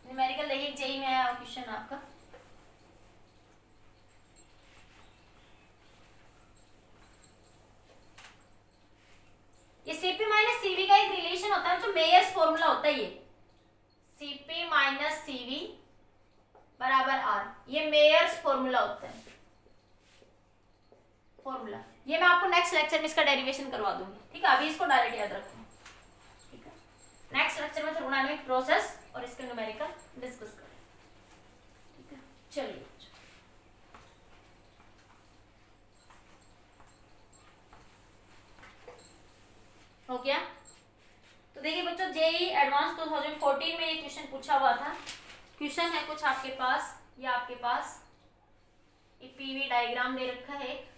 न्यूमेरिकल देखिए, जेई में आया क्वेश्चन आपका, ये CP माइनस CV का एक रिलेशन होता है जो मेयर्स फॉर्मूला होता है, ये CP माइनस CV बराबर R, ये मेयर्स फॉर्मूला होता है, फॉर्मूला ये मैं आपको नेक्स्ट लेक्चर में इसका डेरिवेशन करवा दूंगी, ठीक है। अभी इसको डायरेक्ट याद रखो, ठीक है। नेक्स्ट लेक्चर में थर्मोडायनामिक प्रोसेस और इसके न्यूमेरिकल डिस्कस करें, ठीक है। चलिए हो गया। तो देखिए बच्चों, जेई एडवांस 2014 में ये क्वेश्चन पूछा हुआ था। क्वेश्चन है कुछ आपके पास, ये आपके पास ये PV डायग्राम दे रखा है,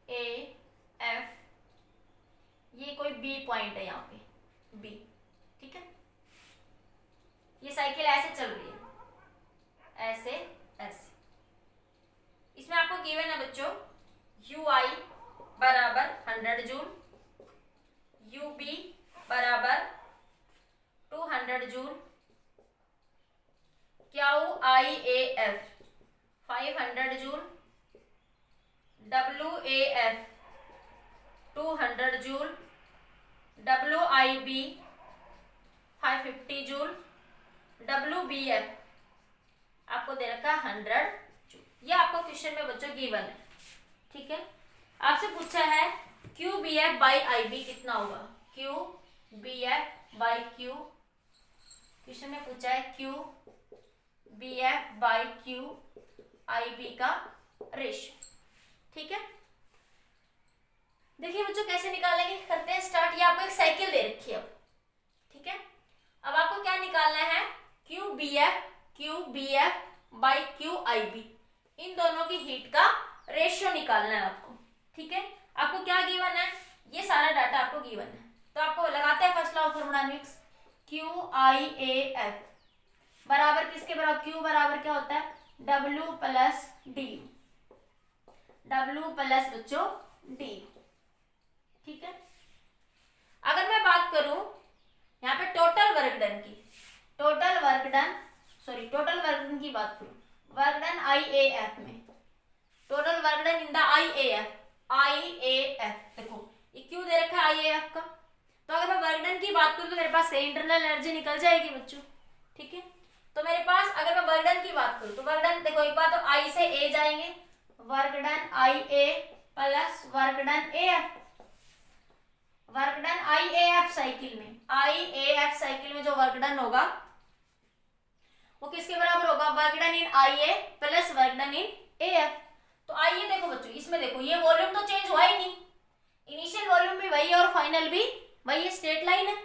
A F, ये कोई B पॉइंट है यहाँ पे B, ठीक है। ये साइकिल ऐसे चल रही है, ऐसे ऐसे। इसमें आपको गिवन है बच्चों UI बराबर 100 जूल, UB बराबर 200 joule, QIAF 500 joule, WAF 200 joule, WIB 550 joule, WBF आपको दे रखा है 100 जूल। ये आपको क्वेश्चन में बच्चों गिवन है, ठीक है। आपसे पूछा है QBF बाई IB कितना होगा, QBF बाई Q, क्वेश्चन में पूछा है QBF बाई QIB का रेशियो, ठीक है। देखिए बच्चों कैसे निकालेंगे, करते हैं स्टार्ट। ये आपको एक साइकिल दे रखी है अब, ठीक है। अब आपको क्या निकालना है, QBF बाई QIB, इन दोनों की हीट का रेशियो निकालना है आपको, ठीक है। आपको क्या गिवन है, ये सारा डाटा आपको गिवन है, तो आपको लगाते हैं first law of thermodynamics, QIAF बराबर किसके बराबर, Q बराबर क्या होता है W plus D, W plus बच्चों D, ठीक है। अगर मैं बात करूं यहाँ पे टोटल वर्क डन की, टोटल वर्क डन की बात करूं, वर्क डन IAF में, total work done in the IAF देखो ये क्यों दे रखा है IAF का, तो अगर मैं वर्क डन की बात करूं तो मेरे पास इंटरनल एनर्जी निकल जाएगी बच्चों, ठीक है। तो मेरे पास अगर मैं वर्क डन की बात करूं तो वर्क डन देखो, एक बार तो I से A जाएंगे, work done I A plus work done A F. Work done I A F cycle में, आई ए एफ साइकिल में जो वर्क डन होगा वो किसके बराबर होगा? Work done in I A plus work done in A F. तो आइए देखो बच्चों, इसमें देखो ये वॉल्यूम तो चेंज हुआ ही नहीं, इनिशियल वॉल्यूम भी वही है और फाइनल भी वही है, स्ट्रेट लाइन है,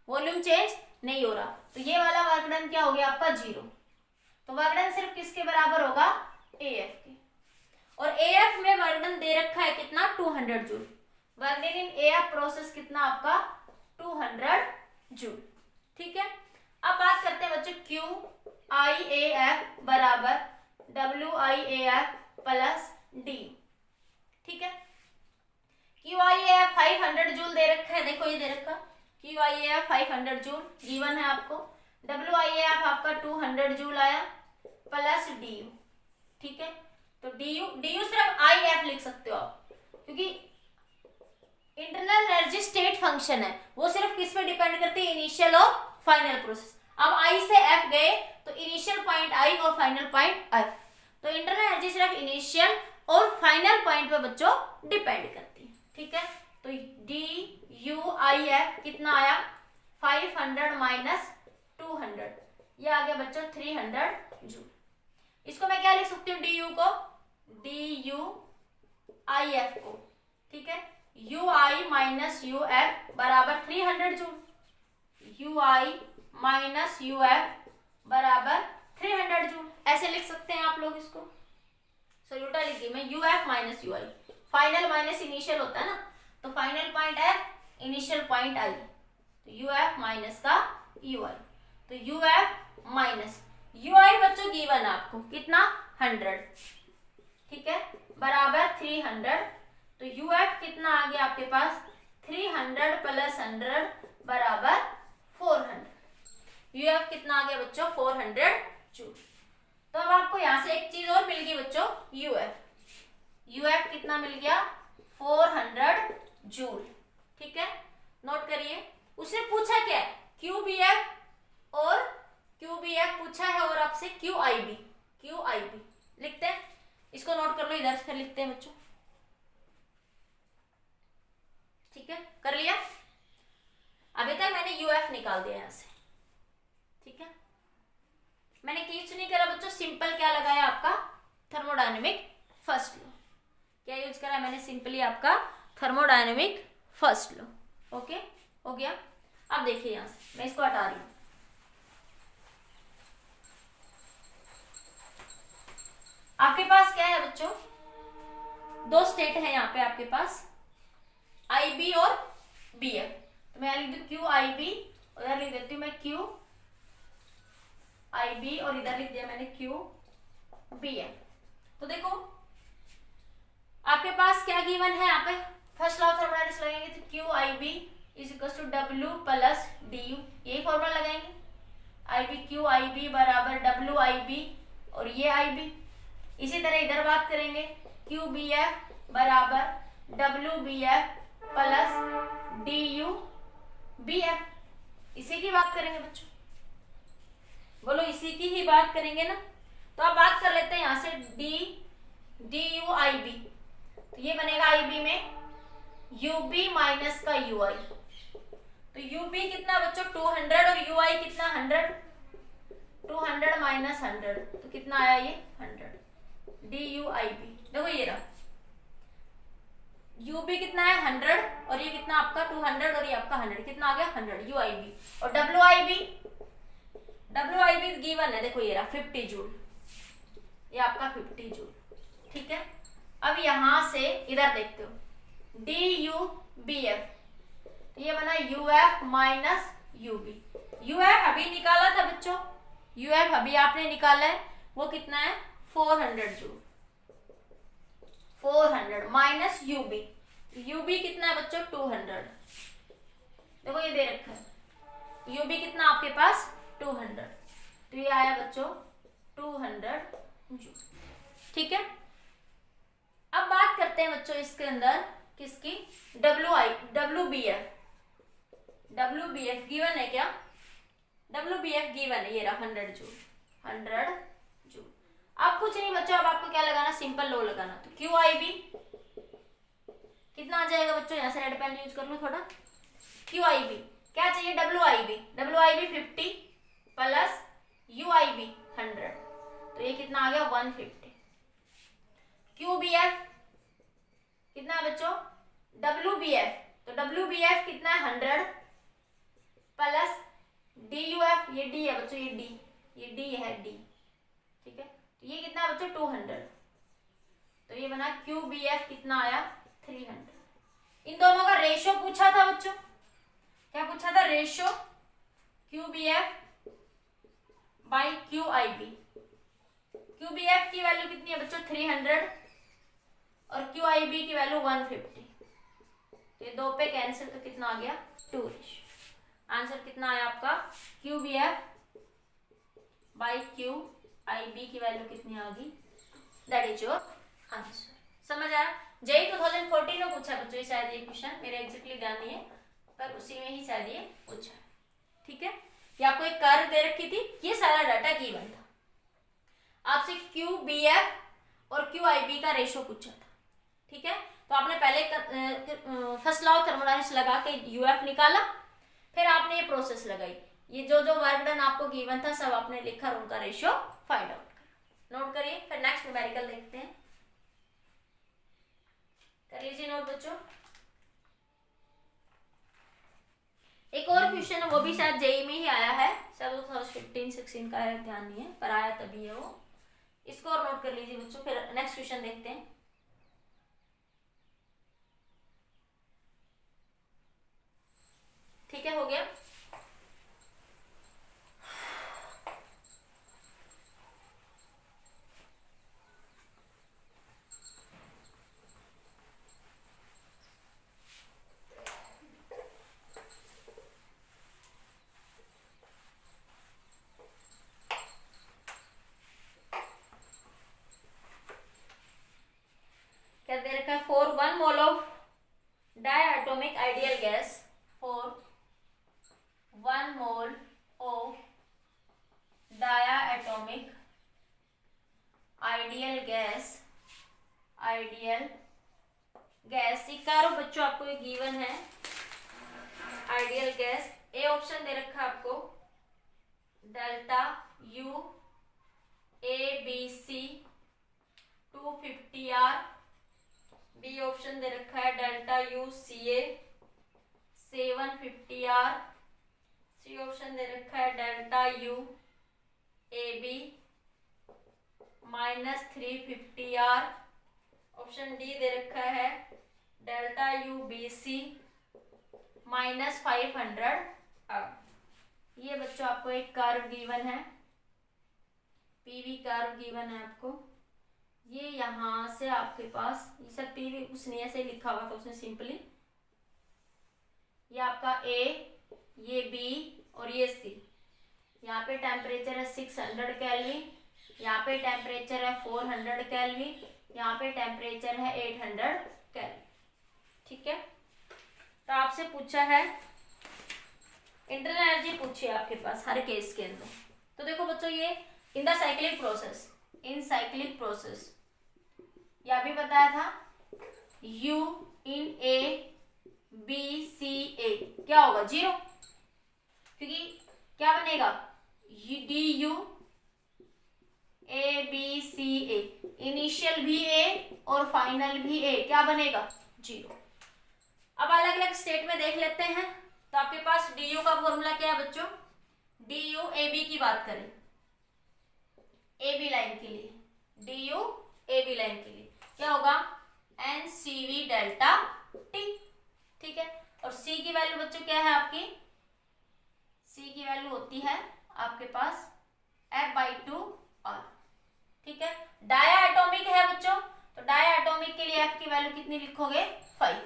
वॉल्यूम चेंज नहीं हो रहा। तो ये वाला वर्क डन क्या हो गया आपका? 0। तो वर्क डन सिर्फ किसके बराबर होगा? ए एफ के। और ए एफ में वर्क डन दे रखा है कितना? 200 joule. Work done in A F process कितना आपका? 200 जूल। ठीक है, अब बात करते हैं बच्चों क्यू आई ए एफ बराबर W I A F plus D. ठीक है, Q I A F 500 joule दे रखा है, देखो ये दे रखा Q I A F 500 joule given है आपको। डब्ल्यू आई ए एफ आपका 200 जूल आया प्लस डी यू। ठीक है, तो डी यू सिर्फ आई एफ लिख सकते हो आप, क्योंकि इंटरनल एनर्जी स्टेट फंक्शन है, वो सिर्फ किस पे डिपेंड करती है? इनिशियल और फाइनल प्रोसेस। अब आई से एफ गए तो इनिशियल पॉइंट आई और फाइनल पॉइंट एफ, तो इंटरनल एनर्जी सिर्फ इनिशियल और फाइनल पॉइंट पे बच्चों डिपेंड करती है। ठीक है, तो डी यू आई एफ कितना आया? 500 माइनस 200, ये आ गया बच्चों 300 जूल। इसको मैं क्या लिख सकती हूँ? डी यू को डी यू आई एफ को। ठीक है, you I minus U F बराबर 300 joule, you I minus U F बराबर 300 जूल, ऐसे लिख सकते हैं आप लोग इसको। सॉरी उल्टा लिख दी मैं, you F minus U I, final minus initial होता है ना, तो final point F, initial point I, तो यू एफ माइनस का यू आई, तो यू एफ माइनस यू आई बच्चों गिवन आपको कितना? 100। ठीक है, बराबर 300, तो यू एफ कितना आ गया आपके पास? 300 प्लस 100 बराबर 400। यू एफ कितना आ गया बच्चों? 400 जूल। तो अब आपको यहां से एक चीज और मिल गई बच्चों, यू एफ कितना मिल गया? 400 जूल। ठीक है, नोट करिए। उसने पूछा क्या है? क्यू बी एफ और क्यू बी एफ पूछा है, और आपसे क्यू आई बी लिखते हैं, इसको नोट कर लो, इधर से लिखते हैं बच्चों। ठीक है, कर लिया? अभी तक मैंने यू एफ निकाल दिया यहां से। ठीक है, मैंने कुछ नहीं करा बच्चों, सिंपल क्या लगाया आपका? Thermodynamic first law. क्या यूज करा मैंने? सिंपली आपका थर्मोडायनेमिक फर्स्ट लॉ। ओके, हो गया। अब देखिए यहां से मैं इसको हटा रही हूं। आपके पास क्या है बच्चों? 2 स्टेट है यहाँ पे आपके पास, आई बी और बी एफ। तो मैं लिख दू क्यू आई बी, उधर लिख देती हूँ मैं क्यू आई बी, और इधर लिख दिया मैंने क्यू बी एफ। तो देखो आपके पास क्या गिवन है यहाँ पे? फर्स्ट लॉ ऑफ थर्मोडायनेमिक्स लगाएंगे तो Q I B is equal to W plus D U, यही फॉर्मूला लगाएंगे। I B Q I B बराबर डब्ल्यू आई बी और ये आई बी। इसी तरह इधर बात करेंगे, क्यू बी एफ बराबर W B F plus D U B F, इसी की बात करेंगे बच्चों। बोलो इसी की ही बात करेंगे ना। तो अब बात कर लेते हैं यहां से डी यू आई बी, तो ये बनेगा आई बी में यू बी माइनस का यू आई, तो यू बी कितना बच्चों? 200 और यू आई कितना? 100, 200 माइनस 100 तो कितना आया ये? 100 डी यू आई बी। देखो ये रहा, यू बी कितना है? 100 और ये कितना आपका? 200 और ये आपका 100, कितना आ गया? 100 यू आई बी। और डब्ल्यू आई बी गिवन है, देखो ये रहा 50 जूल, ये आपका 50 जूल। ठीक है, अब यहां से इधर देखते हो डी यू बी एफ, ये बना U F minus U B. U F अभी निकाला था बच्चों, यू एफ अभी आपने निकाला है, वो कितना है? 400 जूल। 400 माइनस यू बी कितना है बच्चों? 200। देखो ये दे रखा है, यू बी कितना आपके पास? 200, तो ये आया बच्चों 200 जूल। ठीक है, अब बात करते हैं बच्चों इसके अंदर किसकी? डब्ल्यू बी एफ गिवन है क्या? डब्ल्यू बी एफ गिवन है, ये रहा 100 जूल। अब कुछ नहीं बच्चों, अब आपको क्या लगाना, सिंपल लो लगाना। तो क्यू आई बी कितना आ जाएगा बच्चों, यहाँ से रेड पेन यूज कर लो थोड़ा। क्यू आई बी क्या चाहिए, W I B 50 plus U I B 100, तो ये कितना आ गया 150। क्यू बी एफ कितना है बच्चों, डब्ल्यू बी एफ, तो डब्ल्यू बी एफ कितना है 100 प्लस डी यू एफ, ये डी है बच्चों, ये डी है डी, ठीक है। तो ये कितना है बच्चों 200, तो ये बना क्यू बी एफ कितना आया 300। इन दोनों का रेशियो पूछा था बच्चों, क्या पूछा था, ratio Q B F by Q I B. Q B F की वैल्यू कितनी है बच्चों 300 और क्यू आई बी की वैल्यू 150, तो ये दो पे कैंसिल, तो कितना आ गया 2 रेशियो। आंसर कितना आया आपका, Q B F by Q I B की वैल्यू कितनी आ गई, दैट इज योर आंसर। समझ आया। जेई 2014 में पूछा बच्चों शायद ये क्वेश्चन, मेरे एग्जैक्टली ध्यान नहीं है, पर उसी में ही शायद ये पूछा, ठीक है। ये आपको एक कर्व दे रखी थी, ये सारा डाटा गिवन था, आपसे क्यू बी एफ और क्यू आई बी का रेशियो पूछा था, ठीक है। तो आपने पहले फर्स्ट लॉ ऑफ थर्मोडायनामिक्स लगा के यूएफ निकाला, फिर आपने ये प्रोसेस लगाई, ये जो जो वर्क डन आपको गिवन था सब आपने लिखा और उनका रेशियो फाइंड आउट करा। नोट करिए, फिर नेक्स्ट न्यूमेरिकल देखते हैं, कर लीजिए नोट बच्चों। एक और क्वेश्चन है, वो भी शायद जेई में ही आया है, शायद 2015-16 का है, ध्यान नहीं है, पर आया तभी है वो, इसको और नोट कर लीजिए बच्चों। फिर नेक्स्ट क्वेश्चन देखते हैं। ठीक है, हो गया। क्या दे रखा है, for 1 mole of diatomic ideal gas, for 1 mole of diatomic ideal gas ये करो बच्चों, आपको ये गिवन है आइडियल गैस। ए ऑप्शन दे रखा है आपको delta U A B C 250 R, B option दे रखा है delta U C A 750 R, C option दे रखा है delta U A B -350 R, option D दे रखा है delta U B C -500 are. ये बच्चों आपको एक कर्व गिवन है, पीवी कर्व गिवन है आपको, ये यहां से आपके पास ये सब पीवी उसने ऐसे लिखा हुआ था, उसने सिंपली ये आपका ए, ये बी और ये सी, यहाँ पे टेम्परेचर है 600 केल्विन, यहाँ पे टेम्परेचर है 400 केल्विन, यहाँ पे टेम्परेचर है 800 केल्विन, ठीक है। तो आपसे पूछा है इंटरनल एनर्जी पूछी है आपके पास हर केस के अंदर। तो देखो बच्चों, ये in the cyclic process, in cyclic process यह भी बताया था, U in A B C A क्या होगा 0, क्योंकि क्या बनेगा DU A B C A, initial भी A और फाइनल भी A, क्या बनेगा 0। अब अलग अलग स्टेट में देख लेते हैं। तो आपके पास DU का फॉर्मूला क्या है बच्चों, DU AB की बात करें, AB लाइन के लिए, DU AB लाइन के लिए क्या होगा NCV डेल्टा T, ठीक है। और C की वैल्यू बच्चों क्या है आपकी, C की वैल्यू होती है आपके पास F/2R, ठीक है। डायटोमिक है बच्चों, तो डायटोमिक के लिए F की वैल्यू कितनी लिखोगे 5,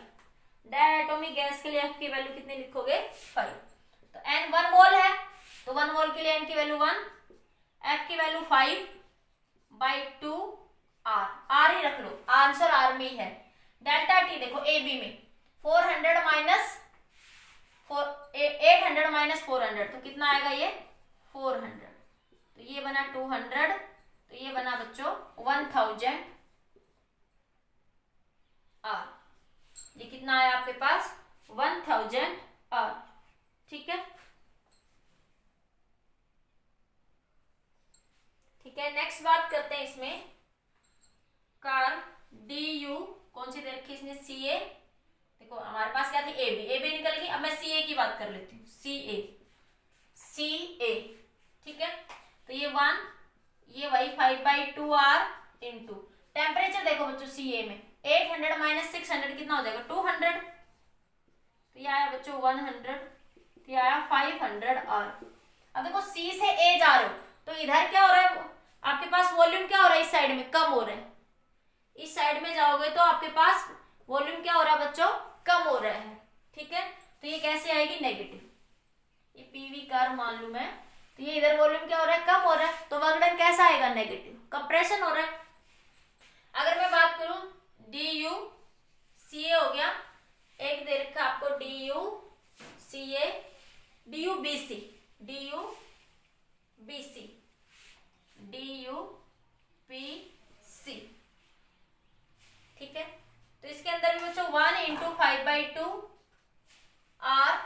डायटोमिक गैस के लिए F की वैल्यू कितनी लिखोगे 5। तो N 1 मोल है, तो 1 मोल के लिए N की वैल्यू 1, F की वैल्यू 5/2 R, R ही रख लो, आंसर R में ही है। डेल्टा T देखो ए बी में 800 माइनस 400, तो कितना आएगा ये 400, तो ये बना 200 तो ये बना बच्चों 1000 आर। ये कितना आया आपके पास 1000 आर। ठीक है, ठीक है। नेक्स्ट बात करते हैं इसमें कार डी यू, कौन सी दे रखी इसने सी ए। देखो हमारे पास क्या थी ए बी, ए बी निकल गई। अब मैं सी ए की बात कर लेती हूँ, सी ए। ठीक है, तो ये 1, ये वही 5/2 आर इंटू टेम्परेचर। देखो बच्चों सी ए में 800 माइनस 600 कितना हो जाएगा 200। तो ये आया बच्चों 100, तो ये आया 500 आर। अब देखो सी से ए जा रहे हो तो इधर क्या हो रहा है आपके पास, वॉल्यूम क्या हो रहा है इस साइड में कम हो रहा है। इस साइड में जाओगे तो आपके पास वॉल्यूम क्या हो रहा है बच्चों, कम हो रहा है। ठीक है, तो ये कैसे आएगी नेगेटिव। ये पीवी कार मान लू मैं, तो ये इधर वॉल्यूम क्या हो रहा है कम हो रहा है, तो वर्क डन कैसा आएगा नेगेटिव, कंप्रेशन हो रहा है। अगर मैं बात करूं डी यू सी ए हो गया, एक दे रखा आपको D U C A, D U B C, D U B C, D U P C. ठीक है, तो इसके अंदर भी बच्चों 1 इंटू 5/2 आर,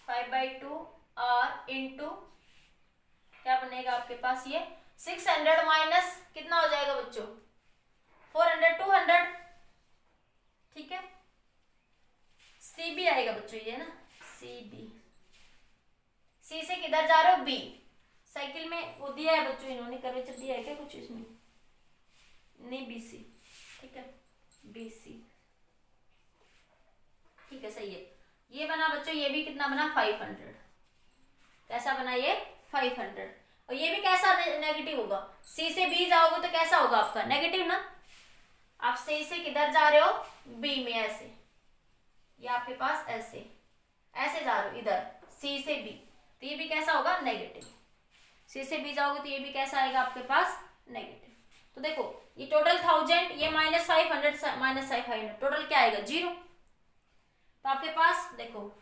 5/2 आर इंटू क्या बनेगा आपके पास ये 600 माइनस कितना हो जाएगा बच्चों 400, 200। ठीक है, सी बी आएगा बच्चों ये ना, सी बी। सी से किधर जा रहे हो बी, साइकिल में वो दिया है बच्चों इन्होंने, कर्वेचर दिया है क्या कुछ इसमें, नहीं बी सी। ठीक है, बी सी। ठीक है, सही है। ये बना बच्चों, ये भी कितना बना 500। कैसा बना ये 500। और ये भी कैसा नेगेटिव होगा, सी से बी जाओगे तो कैसा होगा आपका नेगेटिव ना। आप सी से किधर जा रहे हो बी में, ऐसे ये आपके पास ऐसे ऐसे जा रहे हो इधर सी से बी, तो ये भी कैसा होगा नेगेटिव। सी से बी जाओगे तो ये भी कैसा आएगा आपके पास नेगेटिव। तो देखो ये टोटल 1000, ये माइनस 500 माइनस 500, टोटल क्या आएगा 0। तो आपके पास देखो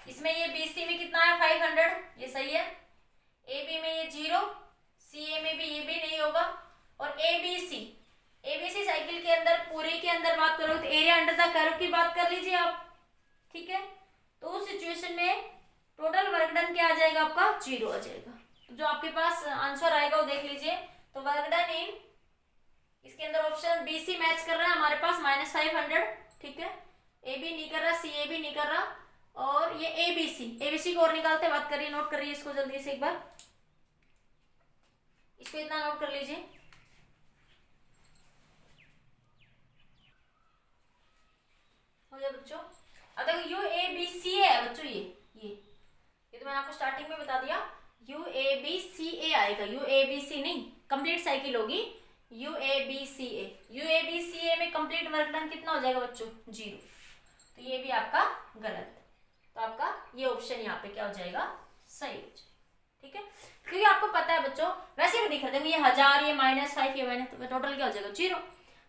इसमें ये बीसी में कितना है 500, ये सही है। ए बी में ये 0, सी ए में भी ये भी नहीं होगा। और ए बी सी साइकिल के अंदर पूरे के अंदर बात करोगे तो एरिया अंडर द कर्व की बात कर लीजिए आप। ठीक है, तो उस सिचुएशन में टोटल वर्क डन क्या आ जाएगा आपका 0 आ जाएगा। तो जो आपके पास आंसर आएगा वो देख लीजिए। तो वर्क डन इन, इसके अंदर ऑप्शन बी सी मैच कर रहा है हमारे पास -500। ठीक है, ए बी नहीं कर रहा, सी ए भी नहीं कर रहा, और ये ए बी सी को और निकालते बात करिए, नोट करिए इसको जल्दी से एक बार, इसको इतना नोट कर लीजिए। हो गया बच्चों। अब देखो यू ए बी सी है बच्चों, ये तो मैंने आपको स्टार्टिंग में बता दिया, यू ए बी सी ए आएगा, यू ए बी सी नहीं, कंप्लीट साइकिल होगी U A B C A. U A B C A में कंप्लीट वर्क डन कितना हो जाएगा बच्चों 0। तो ये भी आपका गलत है, तो आपका ये ऑप्शन यहाँ पे क्या हो जाएगा सही हो जाएगा। ठीक है, क्योंकि आपको पता है बच्चों वैसे भी दिख रहा है, ये 1000, ये -5, ये माइनस, तो टोटल क्या हो जाएगा 0।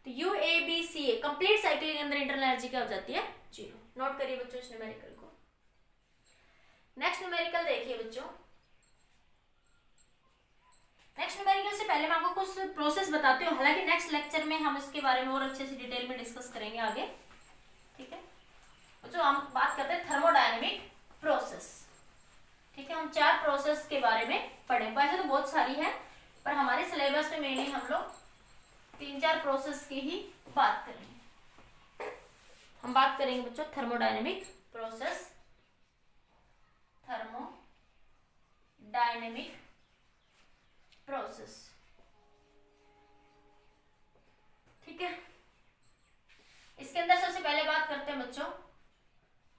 तो U A B C A complete cycle के अंदर इंटरनल एनर्जी क्या हो जाती है 0। नोट करिए बच्चों इस न्यूमेरिकल को। नेक्स्ट न्यूमेरिकल देखिए बच्चों। नेक्स्ट न्यूमेरिकल से पहले मैं आपको कुछ प्रोसेस बताती हूँ, हालांकि नेक्स्ट लेक्चर में हम इसके बारे में और अच्छे से डिटेल में डिस्कस करेंगे आगे। ठीक है बच्चों, हम बात करते हैं थर्मोडायनेमिक प्रोसेस। ठीक है, हम 4 प्रोसेस के बारे में पढ़े, वैसे तो बहुत सारी है पर हमारे सिलेबस में मेनली हम लोग 3-4 प्रोसेस की ही बात करेंगे। हम बात करेंगे बच्चों थर्मोडायनेमिक प्रोसेस, थर्मोडायनेमिक प्रोसेस। ठीक है, इसके अंदर सबसे पहले बात करते हैं बच्चों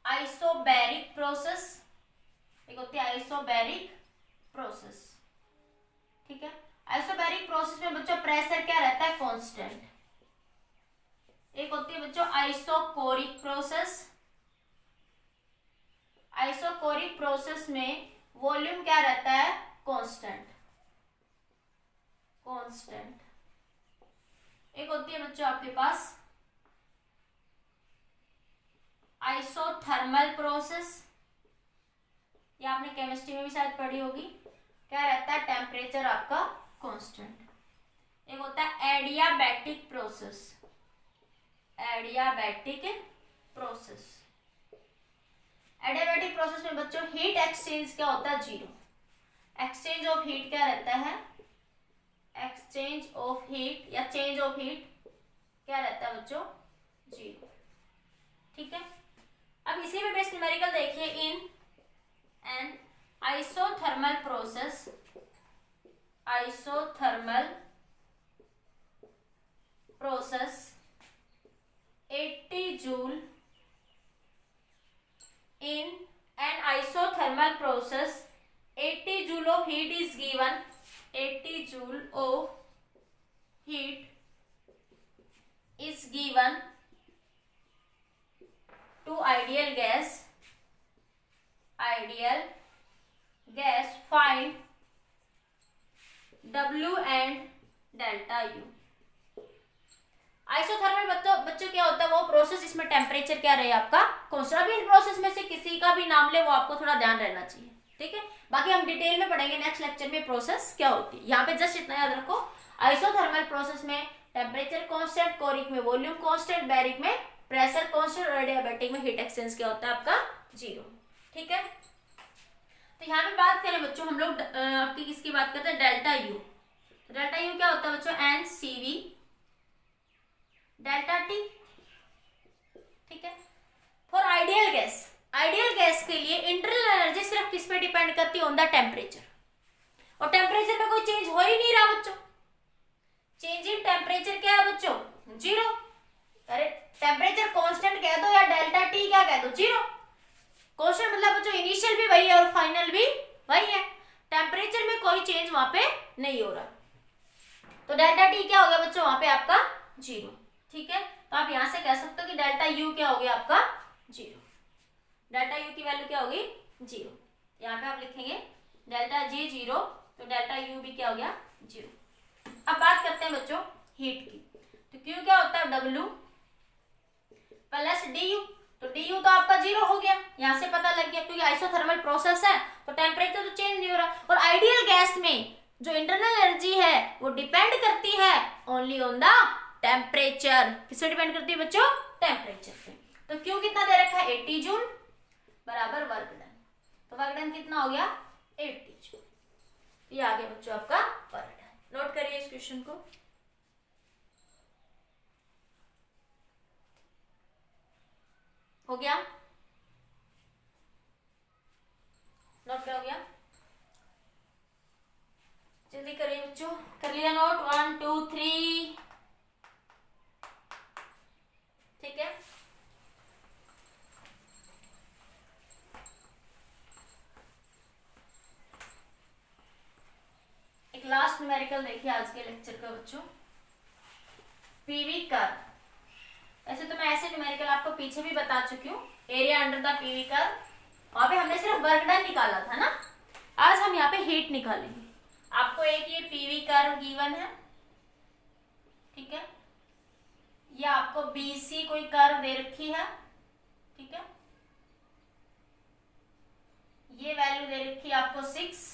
आइसोबैरिक प्रोसेस, एक होती है आइसोबैरिक प्रोसेस। ठीक है, आइसोबैरिक प्रोसेस में बच्चों प्रेशर क्या रहता है कांस्टेंट। एक होती है बच्चों आइसोकोरिक प्रोसेस, आइसोकोरिक प्रोसेस में वॉल्यूम क्या रहता है कांस्टेंट। एक होती है बच्चों आपके पास आइसोथर्मल प्रोसेस, ये आपने केमिस्ट्री में भी शायद पढ़ी होगी। क्या रहता है टेम्परेचर आपका कांस्टेंट। एक होता है adiabatic process, adiabatic process. Adiabatic process में बच्चों हीट एक्सचेंज क्या होता है? जीरो। एक्सचेंज ऑफ हीट क्या रहता है? एक्सचेंज ऑफ हीट या चेंज ऑफ हीट क्या रहता है बच्चों? जीरो। ठीक है, अब इसी में बेस्ट न्यूमेरिकल देखिए। In an isothermal process, isothermal process 80 joule, in an isothermal process 80 joule of heat is given, 80 joule of heat is given to ideal gas, ideal gas, find W and delta U। Isothermal बच्चों क्या होता है? वो process जिसमें temperature क्या रहे आपका constant. अभी इन प्रोसेस में से किसी का भी नाम ले, वो आपको थोड़ा ध्यान रहना चाहिए। ठीक है, बाकी हम डिटेल में पढ़ेंगे नेक्स्ट लेक्चर में प्रोसेस क्या होती है। यहाँ पे जस्ट इतना याद रखो, आइसोथर्मल प्रोसेस में टेम्परेचर कांस्टेंट, कोरिक में वॉल्यूम कांस्टेंट, बैरिक में प्रेशर कांस्टेंट और एडियाबैटिक में हीट एक्सचेंज क्या होता है आपका? जीरो। ठीक है, तो यहाँ पे बात करें बच्चों हम लोग आपकी किसकी बात करते हैं? Delta U. डेल्टा यू क्या होता है बच्चों? N C V delta T. ठीक है, for ideal gas, ideal gas के लिए इंटरनल एनर्जी सिर्फ किस पे डिपेंड करती है? On the temperature. और टेम्परेचर में कोई चेंज हो ही नहीं रहा बच्चों। चेंज इन टेम्परेचर क्या है बच्चों? जीरो। अरे टेम्परेचर कांस्टेंट कह दो या डेल्टा टी क्या कह दो? जीरो। कांस्टेंट मतलब बच्चों इनिशियल भी वही है और फाइनल भी वही है। टेम्परेचर में कोई चेंज वहां पे नहीं हो रहा, तो डेल्टा टी क्या हो गया बच्चों? वहां पे आपका जीरो। ठीक है, तो आप यहां से कह सकते हो कि डेल्टा यू क्या हो गया आपका? जीरो। डेल्टा यू की वैल्यू क्या होगी? जीरो। यहाँ पे आप लिखेंगे डेल्टा जी जीरो, तो डेल्टा यू भी क्या हो गया? जीरो। अब बात करते हैं बच्चों हीट की। तो क्यू क्या होता है? W plus D you. तो डी यू तो आपका जीरो हो गया, यहाँ से पता लग गया, क्योंकि आइसोथर्मल प्रोसेस है तो टेम्परेचर तो चेंज नहीं हो रहा। और आइडियल गैस में जो इंटरनल एनर्जी है वो डिपेंड करती है ओनली ऑन द टेम्परेचर। किससे डिपेंड करती है बच्चों? टेम्परेचर पे। तो क्यू कितना दे रखा है? 80 जूल बराबर वर्क डन। तो वर्क डन कितना हो गया? 80 जूल। ये आ गया बच्चों आपका वर्क डन। नोट करिए इस क्वेश्चन को। हो गया? नोट क्या हो गया? जल्दी करिए बच्चों, कर लिया नोट? 1 2 3। ठीक है, एक लास्ट न्यूमेरिकल देखिए आज के लेक्चर का बच्चों, पीवी कर्व। ऐसे तो मैं ऐसे न्यूमेरिकल आपको पीछे भी बता चुकी हूँ, area under the PV curve. वहां पे हमने सिर्फ वर्क डन निकाला था ना, आज हम यहाँ पे हीट निकालेंगे। आपको एक ये पीवी कर्व गिवन है, ठीक है, ये आपको बीसी कोई कर्व दे रखी है, ठीक है, ये वैल्यू दे रखी है आपको 6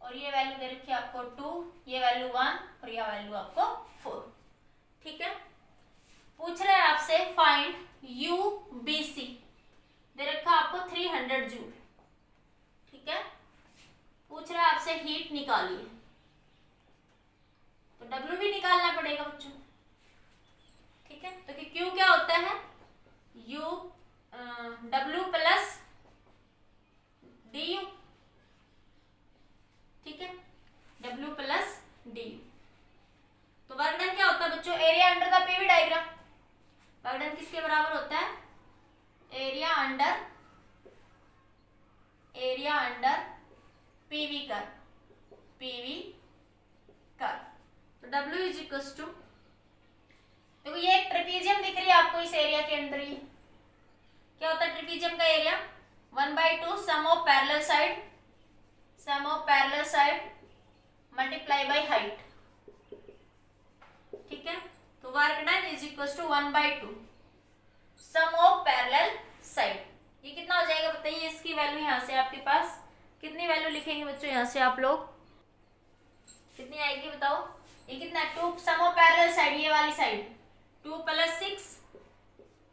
और ये वैल्यू दे रखी है आपको 2, ये वैल्यू 1 और ये वैल्यू आपको 4। ठीक है, पूछ रहे हैं आपसे फाइंड यू बी सी, दे रखा आपको 300 जूल। ठीक है, पूछ रहा है आपसे हीट निकालिए, तो डब्ल्यू भी निकालना पड़ेगा बच्चों। ठीक है, तो कि क्यू क्या होता है? U W plus D you. ठीक है, डब्ल्यू प्लस डी यू। तो वर्क डन क्या होता है बच्चों? Area under the PV diagram. Work done किसके बराबर होता है? Area under PV curve, PV curve. तो W इज इक्वल टू, देखो ये एक ट्रेपीजियम दिख रही है आपको इस एरिया के अंदर। ये क्या होता है ट्रेपीजियम का area? 1/2 sum of parallel side, sum of parallel side multiply by height. ठीक है, तो work done is equal to 1/2 sum of parallel side. ये कितना हो जाएगा बताइए? इसकी वैल्यू यहाँ से आपके पास कितनी वैल्यू लिखेंगे बच्चों? यहाँ से आप लोग कितनी आएगी बताओ? ये कितना? 2 सम ऑफ पैरेलल साइड, ये वाली साइड 2 + 6,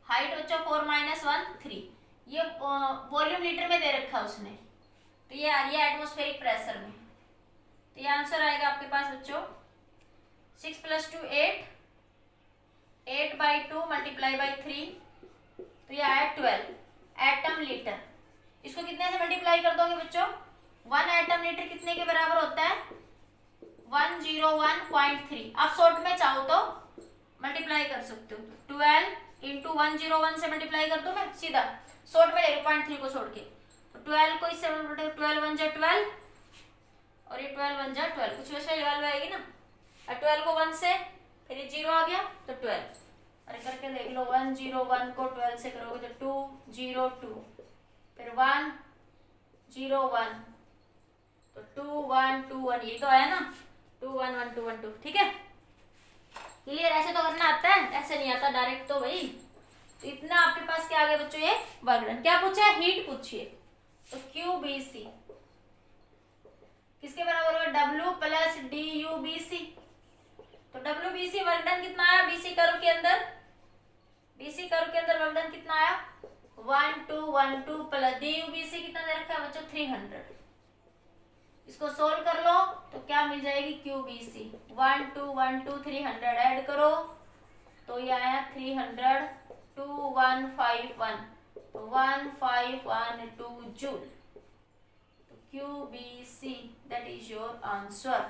हाइट बच्चों 4 - 1 3। ये वॉल्यूम लीटर में दे रखा है उसने, तो ये आ रही है एटमॉस्फेरिक प्रेशर में। तो ये आंसर आएगा आपके पास बच्चों 6 + 2 8, 8/2 × 3, तो ये आया 12 एटम लीटर। इसको कितने से मल्टीप्लाई कर दोगे बच्चों? 1 एटम लीटर कितने के बराबर होता है? 101.3। आप शॉर्ट में चाहो तो मल्टीप्लाई कर सकते हो, 12 × 101 से मल्टीप्लाई कर दो, मैं सीधा शॉर्ट में ले लूं 0.3 को छोड़ के। तो 12 को इससे 12 1 × 12 और ये 12 1 × 12, कुछ वैसे वैल्यू आएगी ना। और 12 को 1 से, फिर ये 0 आ गया तो 12। अरे करके देख लो, 101 को 12 से करोगे तो 202, फिर 101 तो 2121, ये तो आया ना 211212। ठीक है, क्लियर? ऐसे तो करना आता है, ऐसे नहीं आता डायरेक्ट तो भाई। तो इतना आपके पास क्या आ गया बच्चों? ये वर्क डन। क्या पूछा है? हीट पूछिए। तो QBC किसके बराबर होगा? W + DUBC। तो WBC वर्क डन कितना आया? BC कर्व के अंदर, BC कर्व के अंदर वर्क डन कितना आया? 1212 + DUBC कितना दे रखा है बच्चों? 300। इसको सोल्व कर लो तो क्या मिल जाएगी? QBC 1212 300 ऐड करो तो ये आया 300 2151, तो 1512 जूल। तो QBC that is your answer.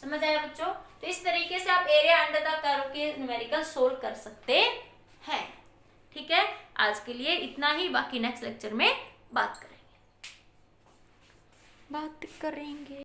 समझ आया बच्चों? तो इस तरीके से आप एरिया अंडर द कर्व के न्यूमेरिकल सोल्व कर सकते हैं। ठीक है, आज के लिए इतना ही, बाकी नेक्स्ट लेक्चर में बात करेंगे।